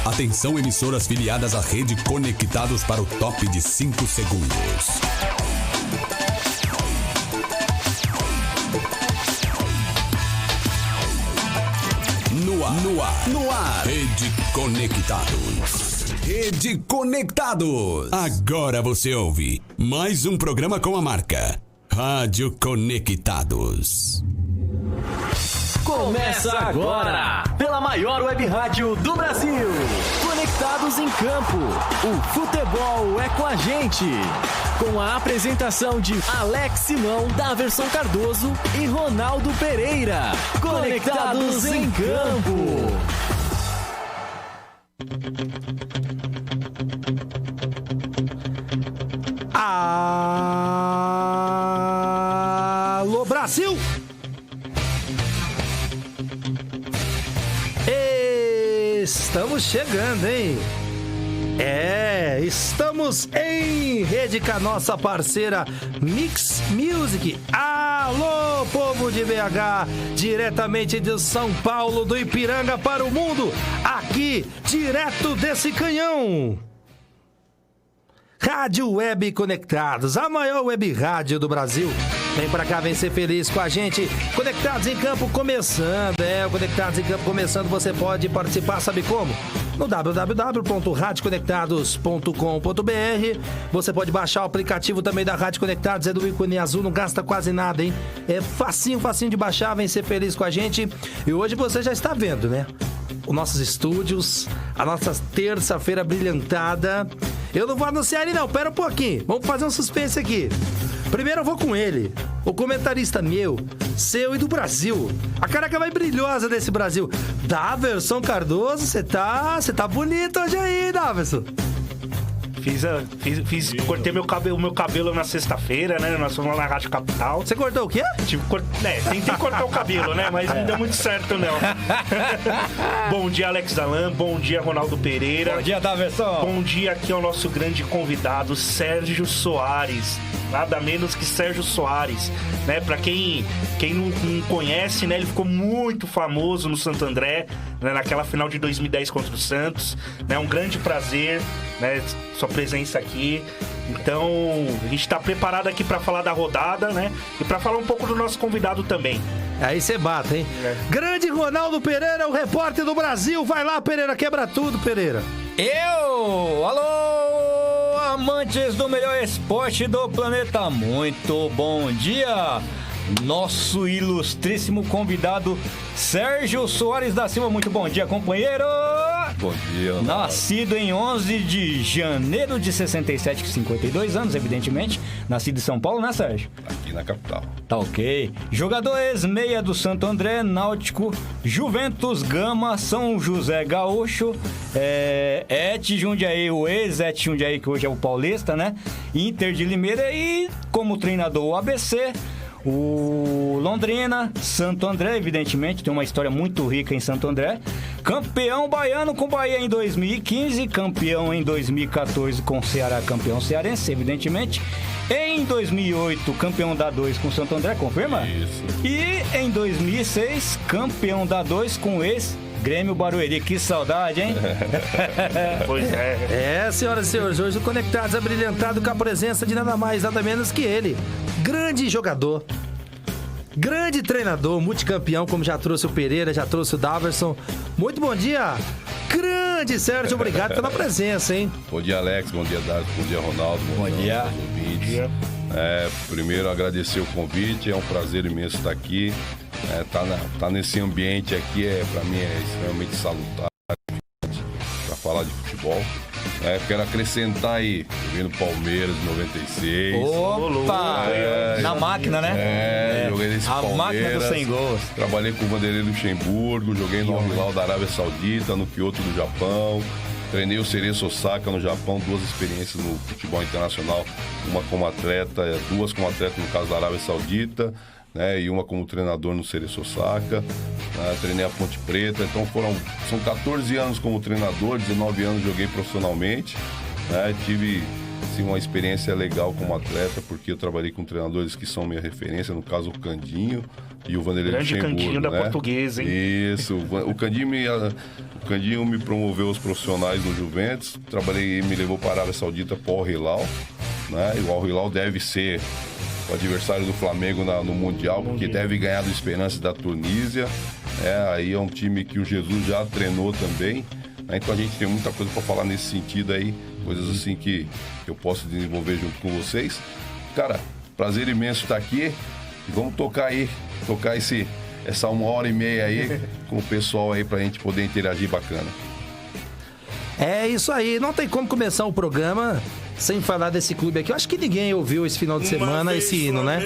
Atenção, emissoras filiadas à rede Conectados para o top de 5 segundos. No ar. Rede Conectados. Rede Conectados. Agora você ouve mais um programa com a marca Rádio Conectados. Começa agora, pela maior web rádio do Brasil. Conectados em Campo. O futebol é com a gente. Com a apresentação de Alex Simão, Daverson Cardoso e Ronaldo Pereira. Conectados em Campo. Alô, Brasil! Estamos chegando, hein? Estamos em rede com a nossa parceira Mix Music. Alô, povo de BH, diretamente de São Paulo, do Ipiranga para o mundo, aqui, direto desse canhão. Rádio Web Conectados, a maior web rádio do Brasil. Vem pra cá, vem ser feliz com a gente. Conectados em Campo começando. O Conectados em Campo começando. Você pode participar, sabe como? No www.radioconectados.com.br. Você pode baixar o aplicativo também da Rádio Conectados. É do ícone azul, não gasta quase nada, hein? É facinho de baixar. Vem ser feliz com a gente. E hoje você já está vendo, né? Os nossos estúdios, a nossa terça-feira brilhantada. Eu não vou anunciar ele não, pera um pouquinho. Vamos fazer um suspense aqui. Primeiro eu vou com ele, o comentarista meu, seu e do Brasil. A careca mais brilhosa desse Brasil. Daverson Cardoso, você tá bonito hoje aí, Daverson. Cortei meu cabelo na sexta-feira, né? Nós fomos lá na Rádio Capital. Você cortou o quê? Tentei cortar o cabelo, né? Mas não deu muito certo, não. Bom dia, Alex Alan. Bom dia, Ronaldo Pereira. Bom dia, Daverson. Bom dia aqui ao nosso grande convidado, Sérgio Soares. Nada menos que Sérgio Soares, né? Pra quem não conhece, né? Ele ficou muito famoso no Santo André, né? Naquela final de 2010 contra o Santos, né? Um grande prazer, né? Sua presença aqui. Então, a gente tá preparado aqui pra falar da rodada, né? E pra falar um pouco do nosso convidado também. Aí você bate, hein? Grande Ronaldo Pereira, o repórter do Brasil. Vai lá, Pereira, quebra tudo, Pereira. Alô, amantes do melhor esporte do planeta, muito bom dia. Nosso ilustríssimo convidado, Sérgio Soares da Silva. Muito bom dia, companheiro. Bom dia. Nascido em 11 de janeiro de 67, 52 anos, evidentemente. Nascido em São Paulo, né, Sérgio? Aqui na capital. Tá ok. Jogador ex-meia do Santo André, Náutico, Juventus, Gama, São José Gaúcho, Et Jundiaí, o ex-Et Jundiaí, que hoje é o Paulista, né? Inter de Limeira e, como treinador, o ABC... O Londrina, Santo André, evidentemente, tem uma história muito rica em Santo André. Campeão baiano com Bahia em 2015, campeão em 2014 com Ceará, campeão cearense, evidentemente. Em 2008, campeão da 2 com Santo André, confirma? Isso. E em 2006, campeão da 2 com Grêmio Barueri. Que saudade, hein? Pois é. Senhoras e senhores, hoje o Conectados é brilhantado com a presença de nada mais, nada menos que ele. Grande jogador, grande treinador, multicampeão, como já trouxe o Pereira, já trouxe o Daverson. Muito bom dia, grande Sérgio, obrigado pela presença, hein? Bom dia, Alex, bom dia, Daverson, bom dia, Ronaldo. Bom dia. Ouvintes. Primeiro, agradecer o convite, é um prazer imenso estar aqui. Tá nesse ambiente aqui, pra mim, é extremamente salutar para falar de futebol. Quero acrescentar aí, vim no Palmeiras em 96. Opa! Na máquina, né? Joguei nesse a máquina dos 100 gols. Trabalhei com o Vanderlei Luxemburgo, joguei no Al-Hilal da Arábia Saudita, no Kyoto do Japão. Treinei o Cereço Osaka no Japão, 2 experiências no futebol internacional, uma como atleta, 2 como atleta no caso da Arábia Saudita, né, e uma como treinador no Cereço Osaka. Treinei a Ponte Preta, então são 14 anos como treinador, 19 anos joguei profissionalmente, né, tive assim, uma experiência legal como atleta, porque eu trabalhei com treinadores que são minha referência, no caso o Candinho e o Vanderlei Grande Candinho da né? Portuguesa, hein? Isso, o Candinho me promoveu os profissionais no Juventus, me levou para a Arábia Saudita para o Al Hilal, né? E o Al Hilal deve ser o adversário do Flamengo no Mundial, porque deve ganhar do Esperance da Tunísia. Aí é um time que o Jesus já treinou também. Então a gente tem muita coisa para falar nesse sentido aí, coisas assim que eu posso desenvolver junto com vocês. Cara, prazer imenso estar aqui. E vamos tocar essa 1h30 aí com o pessoal aí pra gente poder interagir bacana. É isso aí, não tem como começar o programa sem falar desse clube aqui. Eu acho que ninguém ouviu esse final de semana esse hino, né?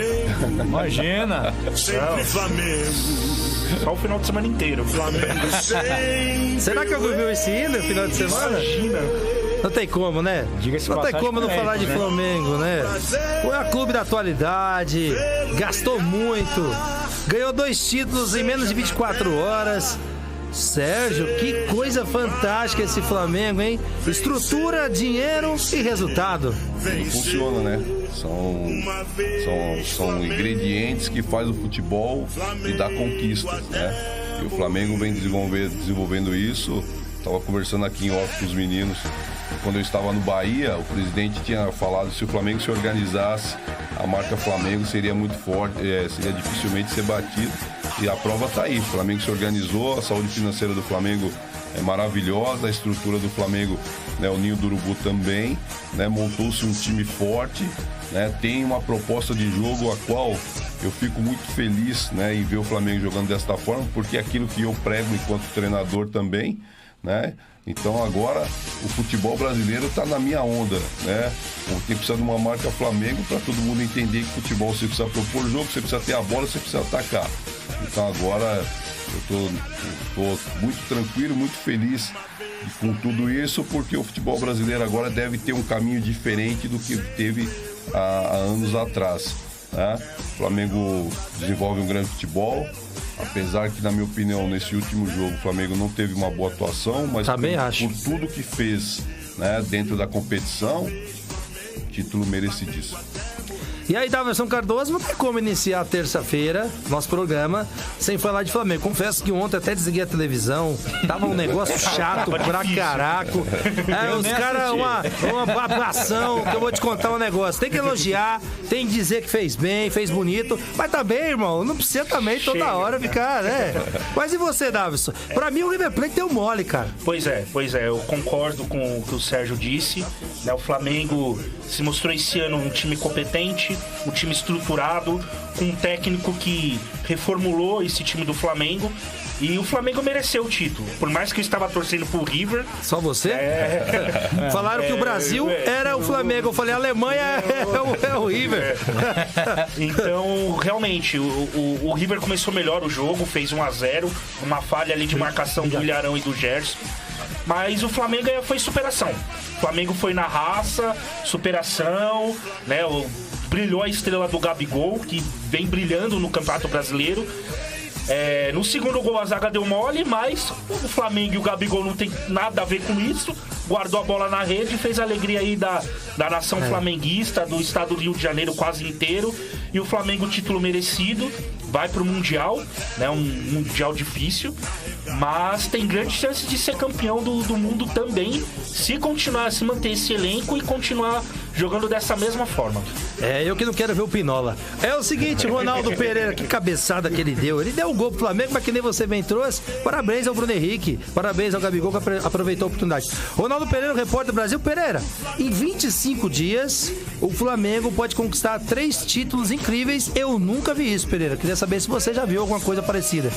Imagina! Sempre Flamengo. Só o final de semana inteiro. Flamengo sempre. Será que alguém viu esse hino no final de semana? Imagina. Não tem como, né? Diga-se Não tem passagem, como não é, falar de né? Flamengo, né? Foi a clube da atualidade, gastou muito, ganhou 2 títulos em menos de 24 horas. Sérgio, que coisa fantástica esse Flamengo, hein? Estrutura, dinheiro e resultado. Tudo funciona, né? São ingredientes que faz o futebol e dá conquistas, né? E o Flamengo vem desenvolvendo isso. Estava conversando aqui em off com os meninos. Quando eu estava no Bahia, o presidente tinha falado que se o Flamengo se organizasse, a marca Flamengo seria muito forte, seria dificilmente ser batido. E a prova está aí. O Flamengo se organizou, a saúde financeira do Flamengo é maravilhosa, a estrutura do Flamengo, né, o Ninho do Urubu também, né, montou-se um time forte, né, tem uma proposta de jogo a qual eu fico muito feliz, né, em ver o Flamengo jogando desta forma, porque é aquilo que eu prego enquanto treinador também, né? Então agora o futebol brasileiro está na minha onda, né? Tem que precisar de uma marca Flamengo para todo mundo entender que futebol você precisa propor jogo, você precisa ter a bola, você precisa atacar. Então agora eu tô muito tranquilo, muito feliz com tudo isso, porque o futebol brasileiro agora deve ter um caminho diferente do que teve há anos atrás, né? O Flamengo desenvolve um grande futebol. Apesar que, na minha opinião, nesse último jogo o Flamengo não teve uma boa atuação, mas por tudo que fez, né, dentro da competição, título merecidíssimo. E aí, Daverson Cardoso, não tem como iniciar a terça-feira, nosso programa, sem falar de Flamengo. Confesso que ontem até desliguei a televisão, tava um negócio chato pra caraco. Os caras, uma babação, que eu vou te contar um negócio. Tem que elogiar, tem que dizer que fez bem, fez bonito, mas tá bem, irmão, não precisa também toda hora ficar, né? Mas e você, Daverson? Pra mim, o River Plate deu mole, cara. Pois é, eu concordo com o que o Sérgio disse, né? O Flamengo se mostrou esse ano um time competente, um time estruturado, com um técnico que reformulou esse time do Flamengo. E o Flamengo mereceu o título. Por mais que eu estava torcendo pro River. Só você? Falaram que o Brasil era o Flamengo. Eu falei, a Alemanha é o River. Então, realmente, o River começou melhor o jogo, fez 1-0. Uma falha ali de marcação do Ilharão e do Gerson. Mas o Flamengo foi superação. O Flamengo foi na raça, superação, né? Brilhou a estrela do Gabigol, que vem brilhando no Campeonato Brasileiro. No segundo gol a zaga deu mole, mas o Flamengo e o Gabigol não tem nada a ver com isso. Guardou a bola na rede e fez a alegria aí da nação flamenguista, do estado do Rio de Janeiro quase inteiro. E o Flamengo, título merecido, vai pro Mundial, né? Um Mundial difícil, mas tem grande chance de ser campeão do mundo também, se manter esse elenco e continuar jogando dessa mesma forma. Eu que não quero ver o Pinola. É o seguinte, Ronaldo Pereira, que cabeçada que ele deu. Ele deu um gol pro Flamengo, mas que nem você bem trouxe. Parabéns ao Bruno Henrique, parabéns ao Gabigol que aproveitou a oportunidade. Ronaldo Pereira, repórter do Brasil. Pereira, em 25 dias, o Flamengo pode conquistar 3 títulos incríveis. Eu nunca vi isso, Pereira. Queria saber se você já viu alguma coisa parecida.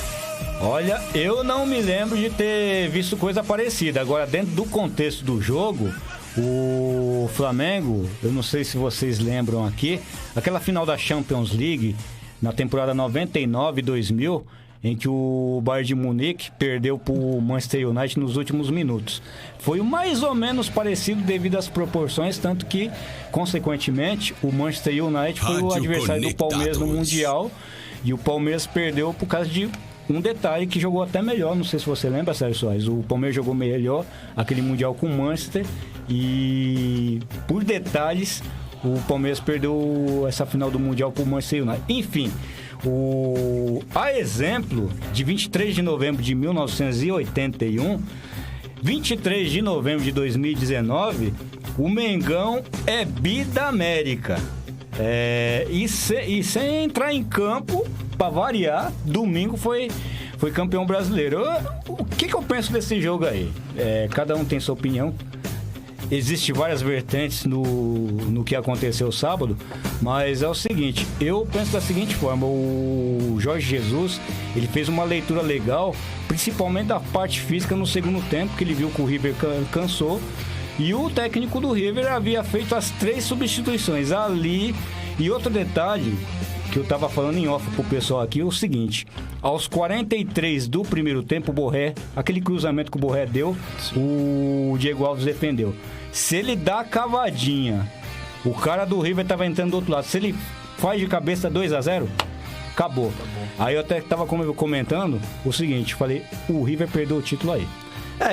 Olha, eu não me lembro de ter visto coisa parecida. Agora, dentro do contexto do jogo, o Flamengo, eu não sei se vocês lembram aqui, aquela final da Champions League, na temporada 99-2000, em que o Bayern de Munique perdeu para o Manchester United nos últimos minutos. Foi mais ou menos parecido devido às proporções, tanto que, consequentemente, o Manchester United foi o adversário do Palmeiras no Mundial, e o Palmeiras perdeu por causa de um detalhe que jogou até melhor, não sei se você lembra, Sérgio Soares, o Palmeiras jogou melhor aquele Mundial com o Manchester e, por detalhes, o Palmeiras perdeu essa final do Mundial pro Manchester United. Enfim, a exemplo de 23 de novembro de 1981, 23 de novembro de 2019, o Mengão é bi da América. E sem entrar em campo, para variar, domingo foi campeão brasileiro. O que eu penso desse jogo aí? Cada um tem sua opinião. Existem várias vertentes no que aconteceu sábado, mas é o seguinte, eu penso da seguinte forma, o Jorge Jesus, ele fez uma leitura legal, principalmente da parte física no segundo tempo, que ele viu que o River cansou, e o técnico do River havia feito as 3 substituições ali. E outro detalhe que eu tava falando em off pro pessoal aqui é o seguinte: aos 43 do primeiro tempo, o Borré, aquele cruzamento que o Borré deu, o Diego Alves defendeu. Se ele dá a cavadinha, o cara do River tava entrando do outro lado, se ele faz de cabeça 2-0, acabou. Aí eu até tava comentando o seguinte, falei, o River perdeu o título aí.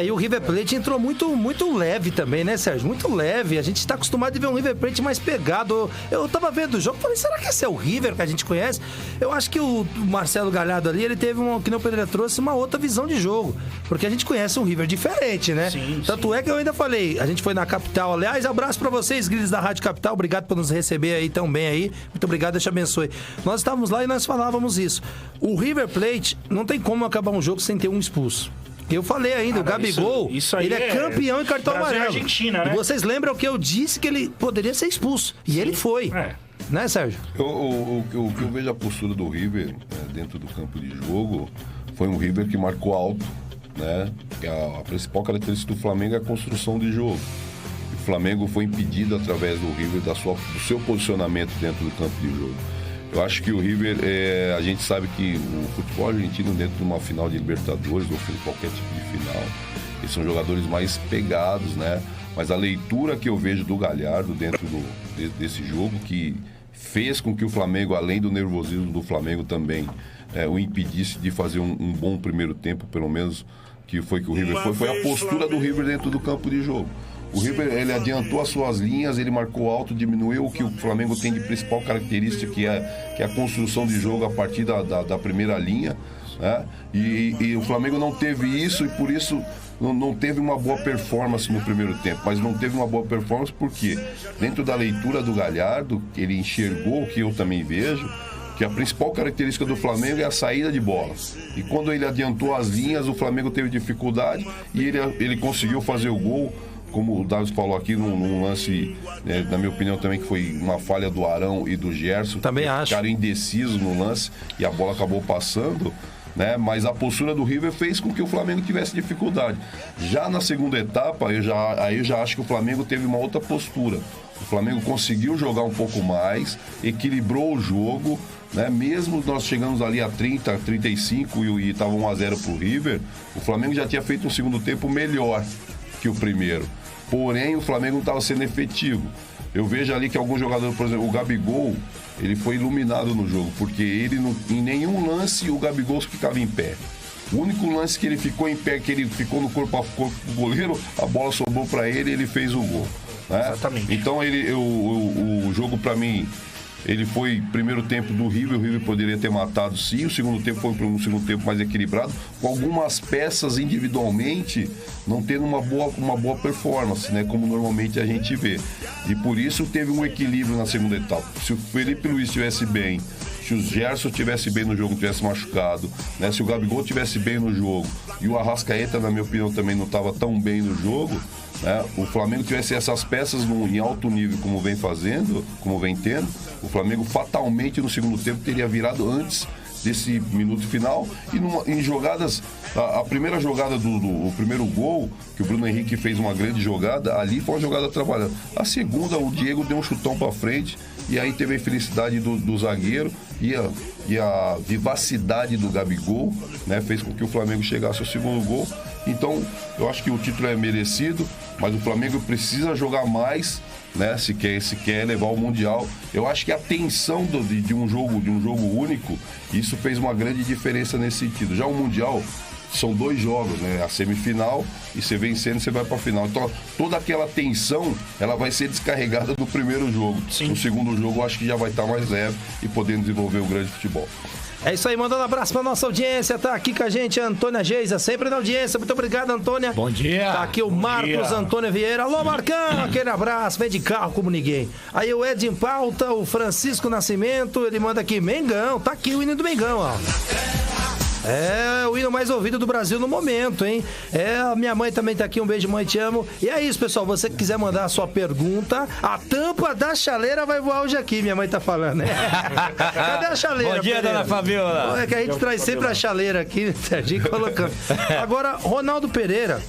E o River Plate entrou muito leve também, né, Sérgio? Muito leve. A gente tá acostumado a ver um River Plate mais pegado. Eu tava vendo o jogo e falei, será que esse é o River que a gente conhece? Eu acho que o Marcelo Galhardo ali, ele teve, que nem o Pedro trouxe, uma outra visão de jogo. Porque a gente conhece um River diferente, né? Sim, Tanto é que eu ainda falei, a gente foi na Capital. Aliás, abraço pra vocês, grilhos da Rádio Capital. Obrigado por nos receber aí tão bem aí. Muito obrigado, Deus te abençoe. Nós estávamos lá e nós falávamos isso. O River Plate, não tem como acabar um jogo sem ter um expulso. Eu falei ainda, o Gabigol, isso aí ele é campeão em cartão Brasil amarelo. E Argentina, né? E vocês lembram que eu disse que ele poderia ser expulso. E ele foi. Né, Sérgio? O que eu vejo a postura do River dentro do campo de jogo foi um River que marcou alto, né? A principal característica do Flamengo é a construção de jogo. O Flamengo foi impedido através do River do seu posicionamento dentro do campo de jogo. Eu acho que o River, a gente sabe que o futebol argentino dentro de uma final de Libertadores ou qualquer tipo de final, eles são jogadores mais pegados, né? Mas a leitura que eu vejo do Galhardo dentro desse jogo, que fez com que o Flamengo, além do nervosismo do Flamengo também, o impedisse de fazer um bom primeiro tempo, pelo menos, que foi que o River foi a postura do River dentro do campo de jogo. O River, ele adiantou as suas linhas, ele marcou alto, diminuiu o que o Flamengo tem de principal característica, que é a construção de jogo a partir da primeira linha, né? E o Flamengo não teve isso e por isso não teve uma boa performance no primeiro tempo. Mas não teve uma boa performance porque dentro da leitura do Galhardo, ele enxergou o que eu também vejo, que a principal característica do Flamengo é a saída de bola. E quando ele adiantou as linhas, o Flamengo teve dificuldade e ele conseguiu fazer o gol. Como o Davis falou aqui, num lance, na minha opinião também, que foi uma falha do Arão e do Gerson. Também acho. Ficaram indecisos no lance e a bola acabou passando, né? Mas a postura do River fez com que o Flamengo tivesse dificuldade. Já na segunda etapa, eu já acho que o Flamengo teve uma outra postura. O Flamengo conseguiu jogar um pouco mais, equilibrou o jogo, né? Mesmo nós chegamos ali a 30, 35 e estava 1-0 pro River, o Flamengo já tinha feito um segundo tempo melhor que o primeiro. Porém, o Flamengo não estava sendo efetivo. Eu vejo ali que alguns jogadores, por exemplo, o Gabigol, ele foi iluminado no jogo, porque ele em nenhum lance o Gabigol ficava em pé. O único lance que ele ficou em pé, que ele ficou no corpo a corpo do goleiro, a bola sobrou para ele e ele fez o gol. Né? Exatamente. Então, o jogo, para mim, ele foi primeiro tempo do River, o River poderia ter matado sim, o segundo tempo foi um segundo tempo mais equilibrado, com algumas peças individualmente não tendo uma boa performance, né, como normalmente a gente vê. E por isso teve um equilíbrio na segunda etapa. Se o Felipe Luiz estivesse bem, se o Gerson estivesse bem no jogo, não tivesse machucado, né, se o Gabigol estivesse bem no jogo e o Arrascaeta, na minha opinião, também não estava tão bem no jogo, né, o Flamengo tivesse essas peças em alto nível como vem fazendo, como vem tendo, o Flamengo fatalmente no segundo tempo teria virado antes desse minuto final e em jogadas, a primeira jogada o primeiro gol, que o Bruno Henrique fez uma grande jogada, ali foi uma jogada trabalhada. A segunda, o Diego deu um chutão pra frente e aí teve a infelicidade do zagueiro e a vivacidade do Gabigol, né, fez com que o Flamengo chegasse ao segundo gol. Então, eu acho que o título é merecido, mas o Flamengo precisa jogar mais, né, se quer levar o Mundial. Eu acho que a tensão de um jogo único, isso fez uma grande diferença nesse sentido. Já o Mundial são 2 jogos, né? A semifinal, e você vencendo, você vai para a final. Então, toda aquela tensão, ela vai ser descarregada do primeiro jogo. Sim. No segundo jogo, eu acho que já vai estar mais leve e podendo desenvolver o grande futebol. É isso aí, mandando um abraço pra nossa audiência. Tá aqui com a gente a Antônia Geisa, sempre na audiência. Muito obrigado, Antônia. Bom dia. Tá aqui o Marcos Antônio Vieira. Alô, Marcão, aquele abraço. Vem de carro como ninguém. Aí o Ed em pauta, o Francisco Nascimento, ele manda aqui, Mengão. Tá aqui o hino do Mengão, ó. É o hino mais ouvido do Brasil no momento, hein? A minha mãe também tá aqui, um beijo, mãe, te amo. E é isso, pessoal, você que quiser mandar a sua pergunta, a tampa da chaleira vai voar hoje aqui, minha mãe tá falando, né? Cadê a chaleira? Bom dia, Pereira? dona Fabiola. É que a gente traz sempre a chaleira aqui, Serginho colocando. Agora, Ronaldo Pereira.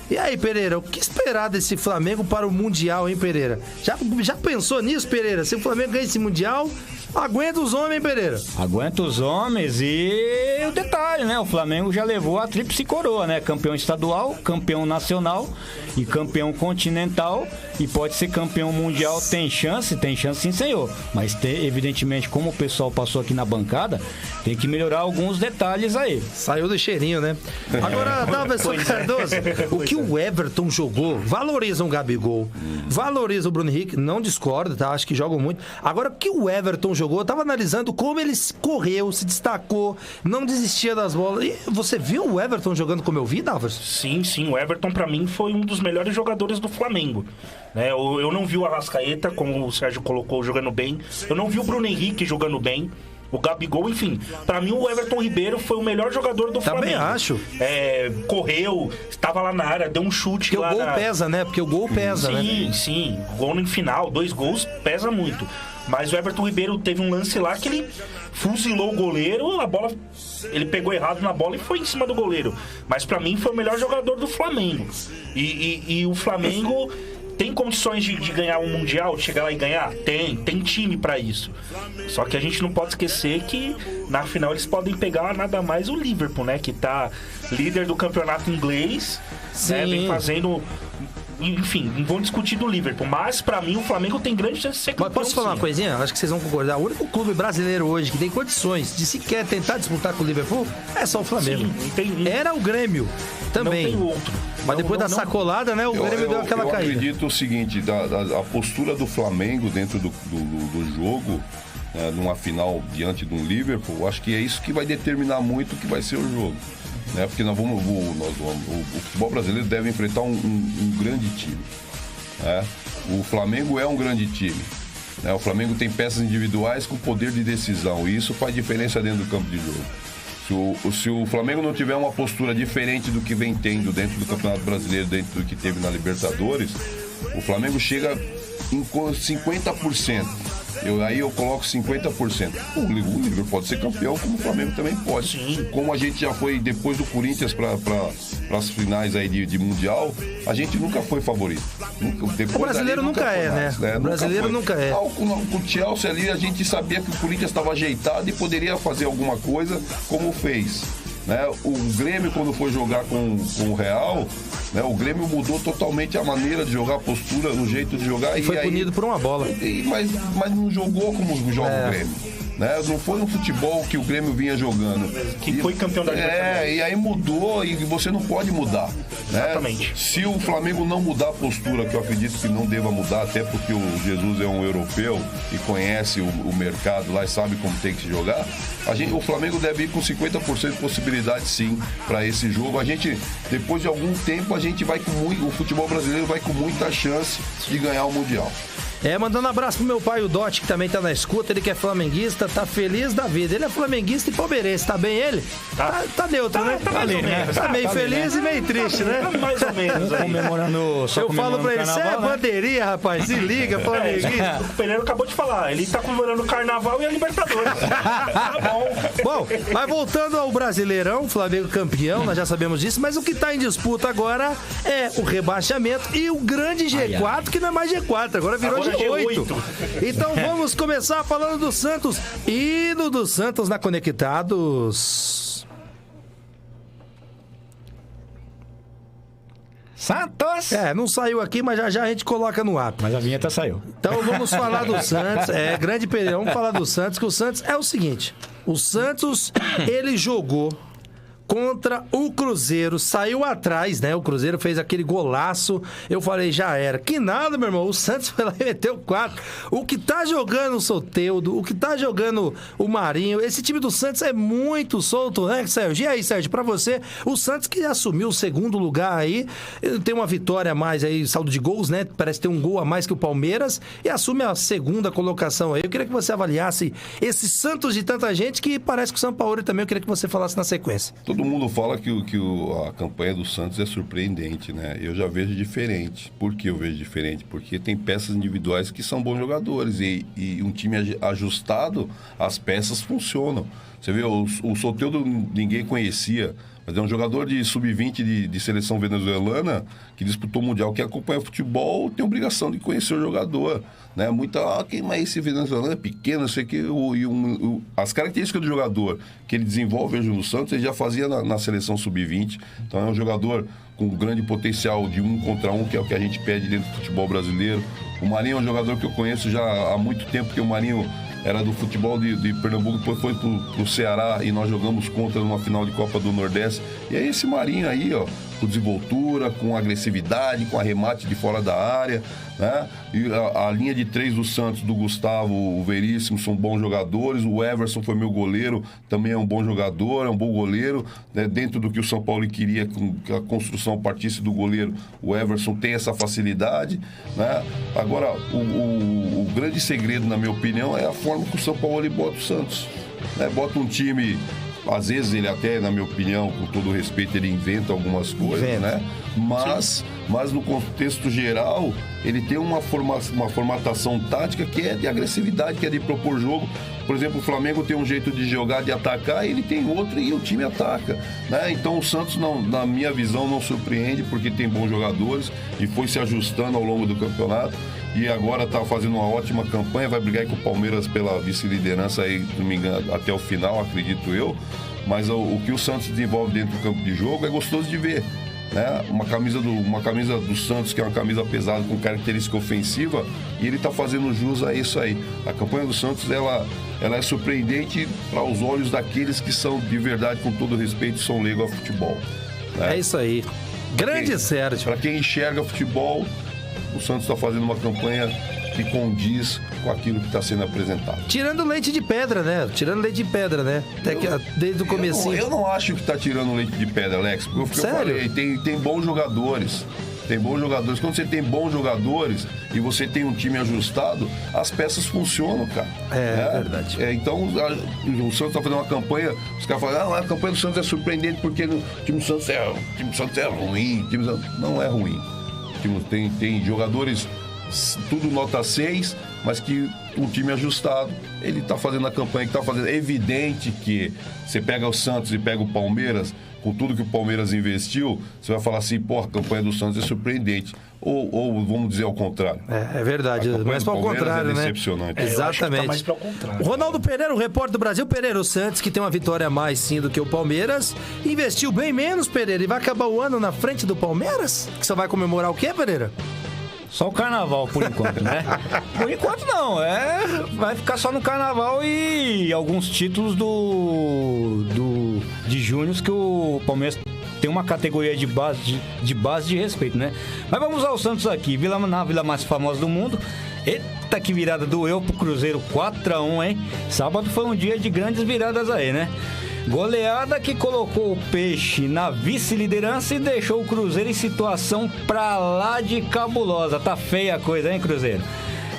E aí, Pereira, o que esperar desse Flamengo para o Mundial, hein, Pereira? Já pensou nisso, Pereira? Se o Flamengo ganha esse Mundial, aguenta os homens, hein, Pereira? Aguenta os homens e o detalhe, né? O Flamengo já levou a tríplice coroa, né? Campeão estadual, campeão nacional e campeão continental. E pode ser campeão mundial, tem chance sim, senhor. Mas evidentemente, como o pessoal passou aqui na bancada, tem que melhorar alguns detalhes aí. Saiu do cheirinho, né? Agora, Daverson Cardoso, o que o Everton jogou, valoriza o Gabigol, valoriza o Bruno Henrique, não discordo, tá? Acho que jogam muito. Agora, o que o Everton jogou, eu tava analisando como ele correu, se destacou, não desistia das bolas. E você viu o Everton jogando como eu vi, Daverson? Sim, o Everton pra mim foi um dos melhores jogadores do Flamengo. Né? Eu não vi o Arrascaeta, como o Sérgio colocou, jogando bem. Eu não vi o Bruno Henrique jogando bem. O Gabigol, enfim. Pra mim, o Everton Ribeiro foi o melhor jogador do Flamengo. Também acho. Correu, estava lá na área, deu um chute. Porque lá o gol pesa, né? Porque o gol pesa, né? Sim. Gol no final, 2 gols, pesa muito. Mas o Everton Ribeiro teve um lance lá que ele fuzilou o goleiro, a bola... Ele pegou errado na bola e foi em cima do goleiro. Mas pra mim, foi o melhor jogador do Flamengo. E o Flamengo... Tem condições de ganhar um Mundial, de chegar lá e ganhar? Tem time pra isso. Só que a gente não pode esquecer que na final eles podem pegar nada mais o Liverpool, né? Que tá líder do campeonato inglês, né? Vem fazendo... Enfim, não vão discutir do Liverpool, mas pra mim o Flamengo tem grande chance de ser campeão. Mas posso falar uma coisinha? Acho que vocês vão concordar. O único clube brasileiro hoje que tem condições de sequer tentar disputar com o Liverpool é só o Flamengo. Sim, era o Grêmio também. Não tem outro. Mas depois da sacolada, né? O Grêmio deu aquela caída. Eu acredito o seguinte, a postura do Flamengo dentro do jogo, numa final diante de um Liverpool, acho que é isso que vai determinar muito o que vai ser o jogo. Né? Porque o futebol brasileiro deve enfrentar um grande time. Né? O Flamengo é um grande time. Né? O Flamengo tem peças individuais com poder de decisão e isso faz diferença dentro do campo de jogo. Se o Flamengo não tiver uma postura diferente do que vem tendo dentro do Campeonato Brasileiro, dentro do que teve na Libertadores, o Flamengo chega em 50%. Aí eu coloco 50%. O Liverpool pode ser campeão, como o Flamengo também pode. Sim. Como a gente já foi depois do Corinthians para as finais aí de Mundial, a gente nunca foi favorito. O brasileiro nunca é, né? O brasileiro nunca é. Com o Chelsea ali, a gente sabia que o Corinthians estava ajeitado e poderia fazer alguma coisa como fez. Né? O Grêmio, quando foi jogar com o Real, né? O Grêmio mudou totalmente a maneira de jogar, a postura, o jeito de jogar. E foi punido por uma bola. Mas não jogou como joga o Grêmio. Né? Não foi no futebol que o Grêmio vinha jogando. Que foi campeão da Libertadores. E aí mudou e você não pode mudar. Né? Exatamente. Se o Flamengo não mudar a postura, que eu acredito que não deva mudar, até porque o Jesus é um europeu e conhece o mercado lá e sabe como tem que se jogar, o Flamengo deve ir com 50% de possibilidade sim para esse jogo. Depois de algum tempo, o futebol brasileiro vai com muita chance de ganhar o Mundial. Mandando um abraço pro meu pai, o Dote, que também tá na escuta, ele que é flamenguista, tá feliz da vida. Ele é flamenguista e palmeirense, tá bem ele? Tá neutro, né? Tá mais ou menos. Tá meio feliz e meio triste, né? Tá mais ou menos. Eu falo pra ele, você é bandeirinha, rapaz, se liga, flamenguista. O Pereira acabou de falar, ele tá comemorando o Carnaval e a Libertadores. Tá bom. Bom, mas voltando ao Brasileirão, Flamengo campeão, nós já sabemos disso, mas o que tá em disputa agora é o rebaixamento e o grande G4, que não é mais G4, agora virou G3. G8. Então vamos começar falando do Santos. Hino do Santos na Conectados. Santos! Não saiu aqui, mas já a gente coloca no ar. Mas a vinheta saiu. Então vamos falar do Santos. Grande Pereira, vamos falar do Santos, que o Santos é o seguinte. O Santos, ele jogou contra o Cruzeiro, saiu atrás, né? O Cruzeiro fez aquele golaço. Eu falei, já era. Que nada, meu irmão. O Santos foi lá e meteu 4. O que tá jogando o Soteldo, o que tá jogando o Marinho, esse time do Santos é muito solto, né, Sérgio? E aí, Sérgio, pra você, o Santos que assumiu o segundo lugar aí, tem uma vitória a mais aí, saldo de gols, né? Parece ter um gol a mais que o Palmeiras e assume a segunda colocação aí. Eu queria que você avaliasse esse Santos de tanta gente que parece que o São Paulo também. Eu queria que você falasse na sequência. Todo mundo fala que a campanha do Santos é surpreendente, né? Eu já vejo diferente. Por que eu vejo diferente? Porque tem peças individuais que são bons jogadores e um time ajustado, as peças funcionam. Você vê, o Soteldo ninguém conhecia, mas é um jogador de sub-20 de seleção venezuelana que disputou o Mundial. Quem acompanha futebol tem obrigação de conhecer o jogador, né? Quem é esse venezuelano? É pequeno, não sei o que. As características do jogador que ele desenvolve hoje no Santos, ele já fazia na seleção sub-20. Então é um jogador com grande potencial de 1 contra 1, que é o que a gente pede dentro do futebol brasileiro. O Marinho é um jogador que eu conheço já há muito tempo, porque o Marinho era do futebol de Pernambuco, depois foi pro Ceará e nós jogamos contra numa final de Copa do Nordeste. E é esse Marinho aí, ó, com desenvoltura, com agressividade, com arremate de fora da área, né? E a linha de 3 do Santos, do Gustavo, o Veríssimo, são bons jogadores. O Everson foi meu goleiro, também é um bom jogador, é um bom goleiro, né? Dentro do que o São Paulo queria, que a construção partisse do goleiro, o Everson tem essa facilidade, né? Agora, o grande segredo, na minha opinião, é a forma que o São Paulo bota o Santos, né? Bota um time, às vezes ele até, na minha opinião, com todo respeito, ele inventa algumas coisas, né? Mas no contexto geral, ele tem uma formatação tática que é de agressividade, que é de propor jogo. Por exemplo, o Flamengo tem um jeito de jogar, de atacar, ele tem outro e o time ataca, né? Então o Santos, na minha visão, não surpreende, porque tem bons jogadores e foi se ajustando ao longo do campeonato. E agora está fazendo uma ótima campanha, vai brigar com o Palmeiras pela vice-liderança aí, se não me engano, até o final, acredito eu. Mas o que o Santos desenvolve dentro do campo de jogo é gostoso de ver, né? Uma camisa do Santos, que é uma camisa pesada com característica ofensiva, e ele está fazendo jus a isso aí. A campanha do Santos, ela é surpreendente para os olhos daqueles que são, de verdade, com todo respeito, são leigos ao futebol, né? É isso aí. Grande Sérgio. Para quem enxerga futebol, o Santos está fazendo uma campanha que condiz com aquilo que está sendo apresentado. Tirando leite de pedra, né? Até que, desde o comecinho. Eu não acho que está tirando leite de pedra, Alex. Porque Sério? eu falei, tem bons jogadores. Tem bons jogadores. Quando você tem bons jogadores e você tem um time ajustado, as peças funcionam, cara. É verdade. Então, o Santos está fazendo uma campanha, os caras falam, a campanha do Santos é surpreendente porque o time do Santos é ruim. Não é ruim. Tem jogadores, tudo nota 6, mas que um time ajustado, ele está fazendo a campanha que está fazendo. É evidente que você pega o Santos e pega o Palmeiras, com tudo que o Palmeiras investiu, você vai falar assim, a campanha do Santos é surpreendente. Ou vamos dizer ao contrário. É verdade, mas para o contrário, né? Decepcionante. Exatamente. Tá mais para o contrário. Ronaldo Pereira, o repórter do Brasil. Pereira, o Santos, que tem uma vitória a mais sim do que o Palmeiras, investiu bem menos, Pereira, e vai acabar o ano na frente do Palmeiras? Que você vai comemorar o quê, Pereira? Só o carnaval, por enquanto, né? Por enquanto não, vai ficar só no carnaval e alguns títulos de júniors que o Palmeiras tem uma categoria de base de respeito, né? Mas vamos ao Santos aqui, na vila mais famosa do mundo. Eita, que virada doeu pro Cruzeiro, 4-1, hein? Sábado foi um dia de grandes viradas aí, né? Goleada que colocou o Peixe na vice-liderança e deixou o Cruzeiro em situação pra lá de cabulosa. Tá feia a coisa, hein, Cruzeiro?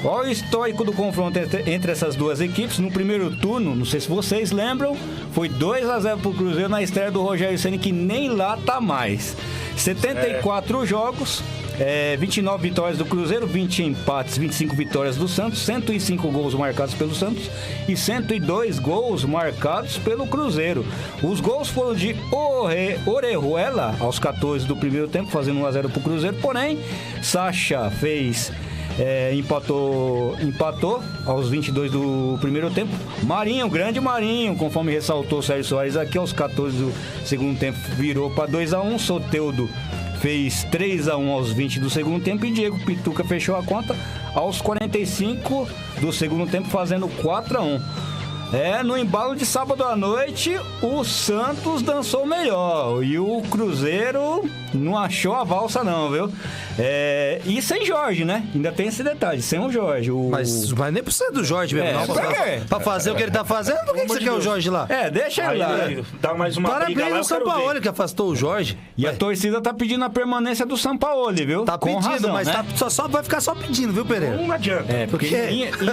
Olha o histórico do confronto entre essas duas equipes. No primeiro turno, não sei se vocês lembram, foi 2-0 pro Cruzeiro na estreia do Rogério Ceni, que nem lá tá mais. 74 jogos, 29 vitórias do Cruzeiro, 20 empates, 25 vitórias do Santos, 105 gols marcados pelo Santos e 102 gols marcados pelo Cruzeiro. Os gols foram de Orejuela aos 14 do primeiro tempo, fazendo 1-0 pro Cruzeiro, porém, Sacha fez empatou aos 22 do primeiro tempo. Marinho, grande Marinho, conforme ressaltou o Sérgio Soares aqui, aos 14 do segundo tempo virou para 2-1. Soteldo fez 3-1 aos 20 do segundo tempo e Diego Pituca fechou a conta aos 45 do segundo tempo, fazendo 4-1. No embalo de sábado à noite, o Santos dançou melhor e o Cruzeiro não achou a valsa não, viu? E sem Jorge, né? Ainda tem esse detalhe, sem o Jorge. Mas nem precisa do Jorge mesmo, não. Pra fazer o que ele tá fazendo, por que você quer o Jorge lá? Deixa ele lá. Dá mais uma briga lá, Parabéns ao Sampaoli que afastou o Jorge. E a torcida tá pedindo a permanência do Sampaoli, viu? Tá Com pedindo, razão, mas né? vai ficar só pedindo, viu, Pereira? Não adianta. Porque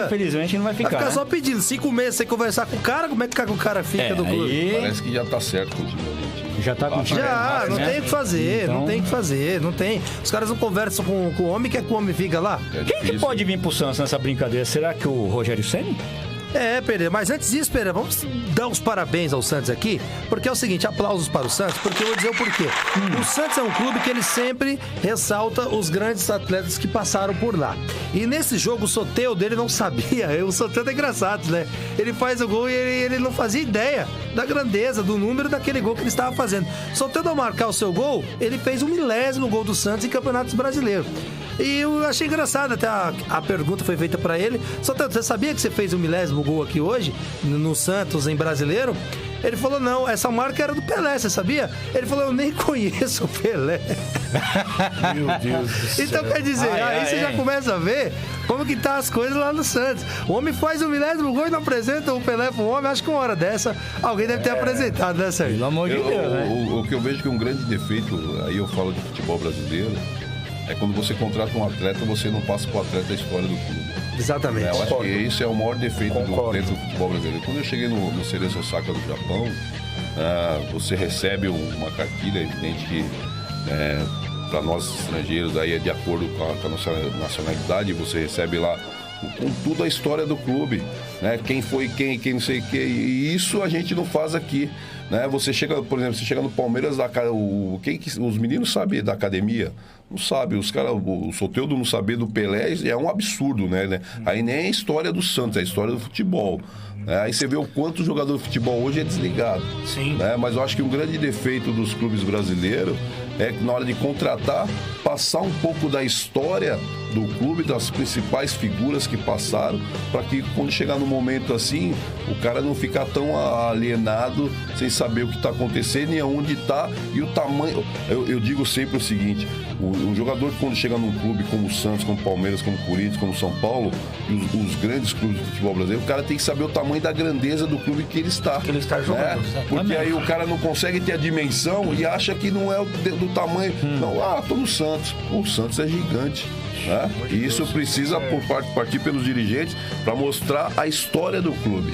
infelizmente não vai ficar. Vai ficar né? só pedindo. 5 meses sem conversar com o cara, como é que o cara fica do clube? Parece que já tá certo com o time da gente. Já tá contigo. Já, não tem o que fazer, Então- não tem o que fazer, não tem. Os caras não conversam com o homem, quer que o homem fica lá? É Quem que difícil. pode vir pro Santos nessa brincadeira? Será que o Rogério Ceni? Pereira, mas antes disso, Pereira, vamos dar os parabéns ao Santos aqui, porque é o seguinte, aplausos para o Santos, porque eu vou dizer o porquê. O Santos é um clube que ele sempre ressalta os grandes atletas que passaram por lá. E nesse jogo, o Soteldo, ele não sabia, o Soteldo é engraçado, né? Ele faz o gol e ele não fazia ideia da grandeza, do número daquele gol que ele estava fazendo. Soteldo, ao marcar o seu gol, ele fez o 1000º gol do Santos em campeonatos brasileiros. E eu achei engraçado, até a pergunta foi feita pra ele. Soteldo, você sabia que você fez o 1000º gol aqui hoje, no Santos, em brasileiro? Ele falou, não, essa marca era do Pelé, você sabia? Ele falou, eu nem conheço o Pelé. Meu Deus do céu. Então quer dizer, aí você já começa a ver como que tá as coisas lá no Santos. O homem faz o 1000º gol e não apresenta o Pelé pro homem. Acho que uma hora dessa alguém deve ter apresentado, né, Sérgio? Pelo amor de Deus, né? O que eu vejo que é um grande defeito, aí eu falo de futebol brasileiro, é quando você contrata um atleta, você não passa pro atleta a história do clube. Exatamente. Eu acho que esse é o maior defeito dentro do futebol brasileiro. Quando eu cheguei no Cerezo Osaka do Japão, você recebe uma cartilha, evidente que para nós estrangeiros aí é de acordo com a nossa nacionalidade, você recebe lá com tudo a história do clube, né? Quem foi quem não sei o que, e isso a gente não faz aqui, né? Você chega, por exemplo, você chega no Palmeiras, os meninos sabem da academia, não sabe, os caras, o Soteldo não saber do Pelé é um absurdo, né? Aí nem é a história do Santos, é a história do futebol. Aí você vê o quanto o jogador de futebol hoje é desligado. Sim. Né? Mas eu acho que um grande defeito dos clubes brasileiros é que na hora de contratar, passar um pouco da história do clube, das principais figuras que passaram, para que quando chegar no momento assim, o cara não ficar tão alienado, sem saber o que está acontecendo e aonde está e o tamanho. Eu digo sempre o seguinte, o jogador quando chega num clube como o Santos, como o Palmeiras, como o Corinthians, como o São Paulo, e os grandes clubes de futebol brasileiro, o cara tem que saber o tamanho da grandeza do clube que ele está. Que ele está jogando. Né? Porque aí o cara não consegue ter a dimensão e acha que não é do tamanho. Não, tô no Santos. O Santos é gigante. Né? E isso precisa partir pelos dirigentes para mostrar a história do clube.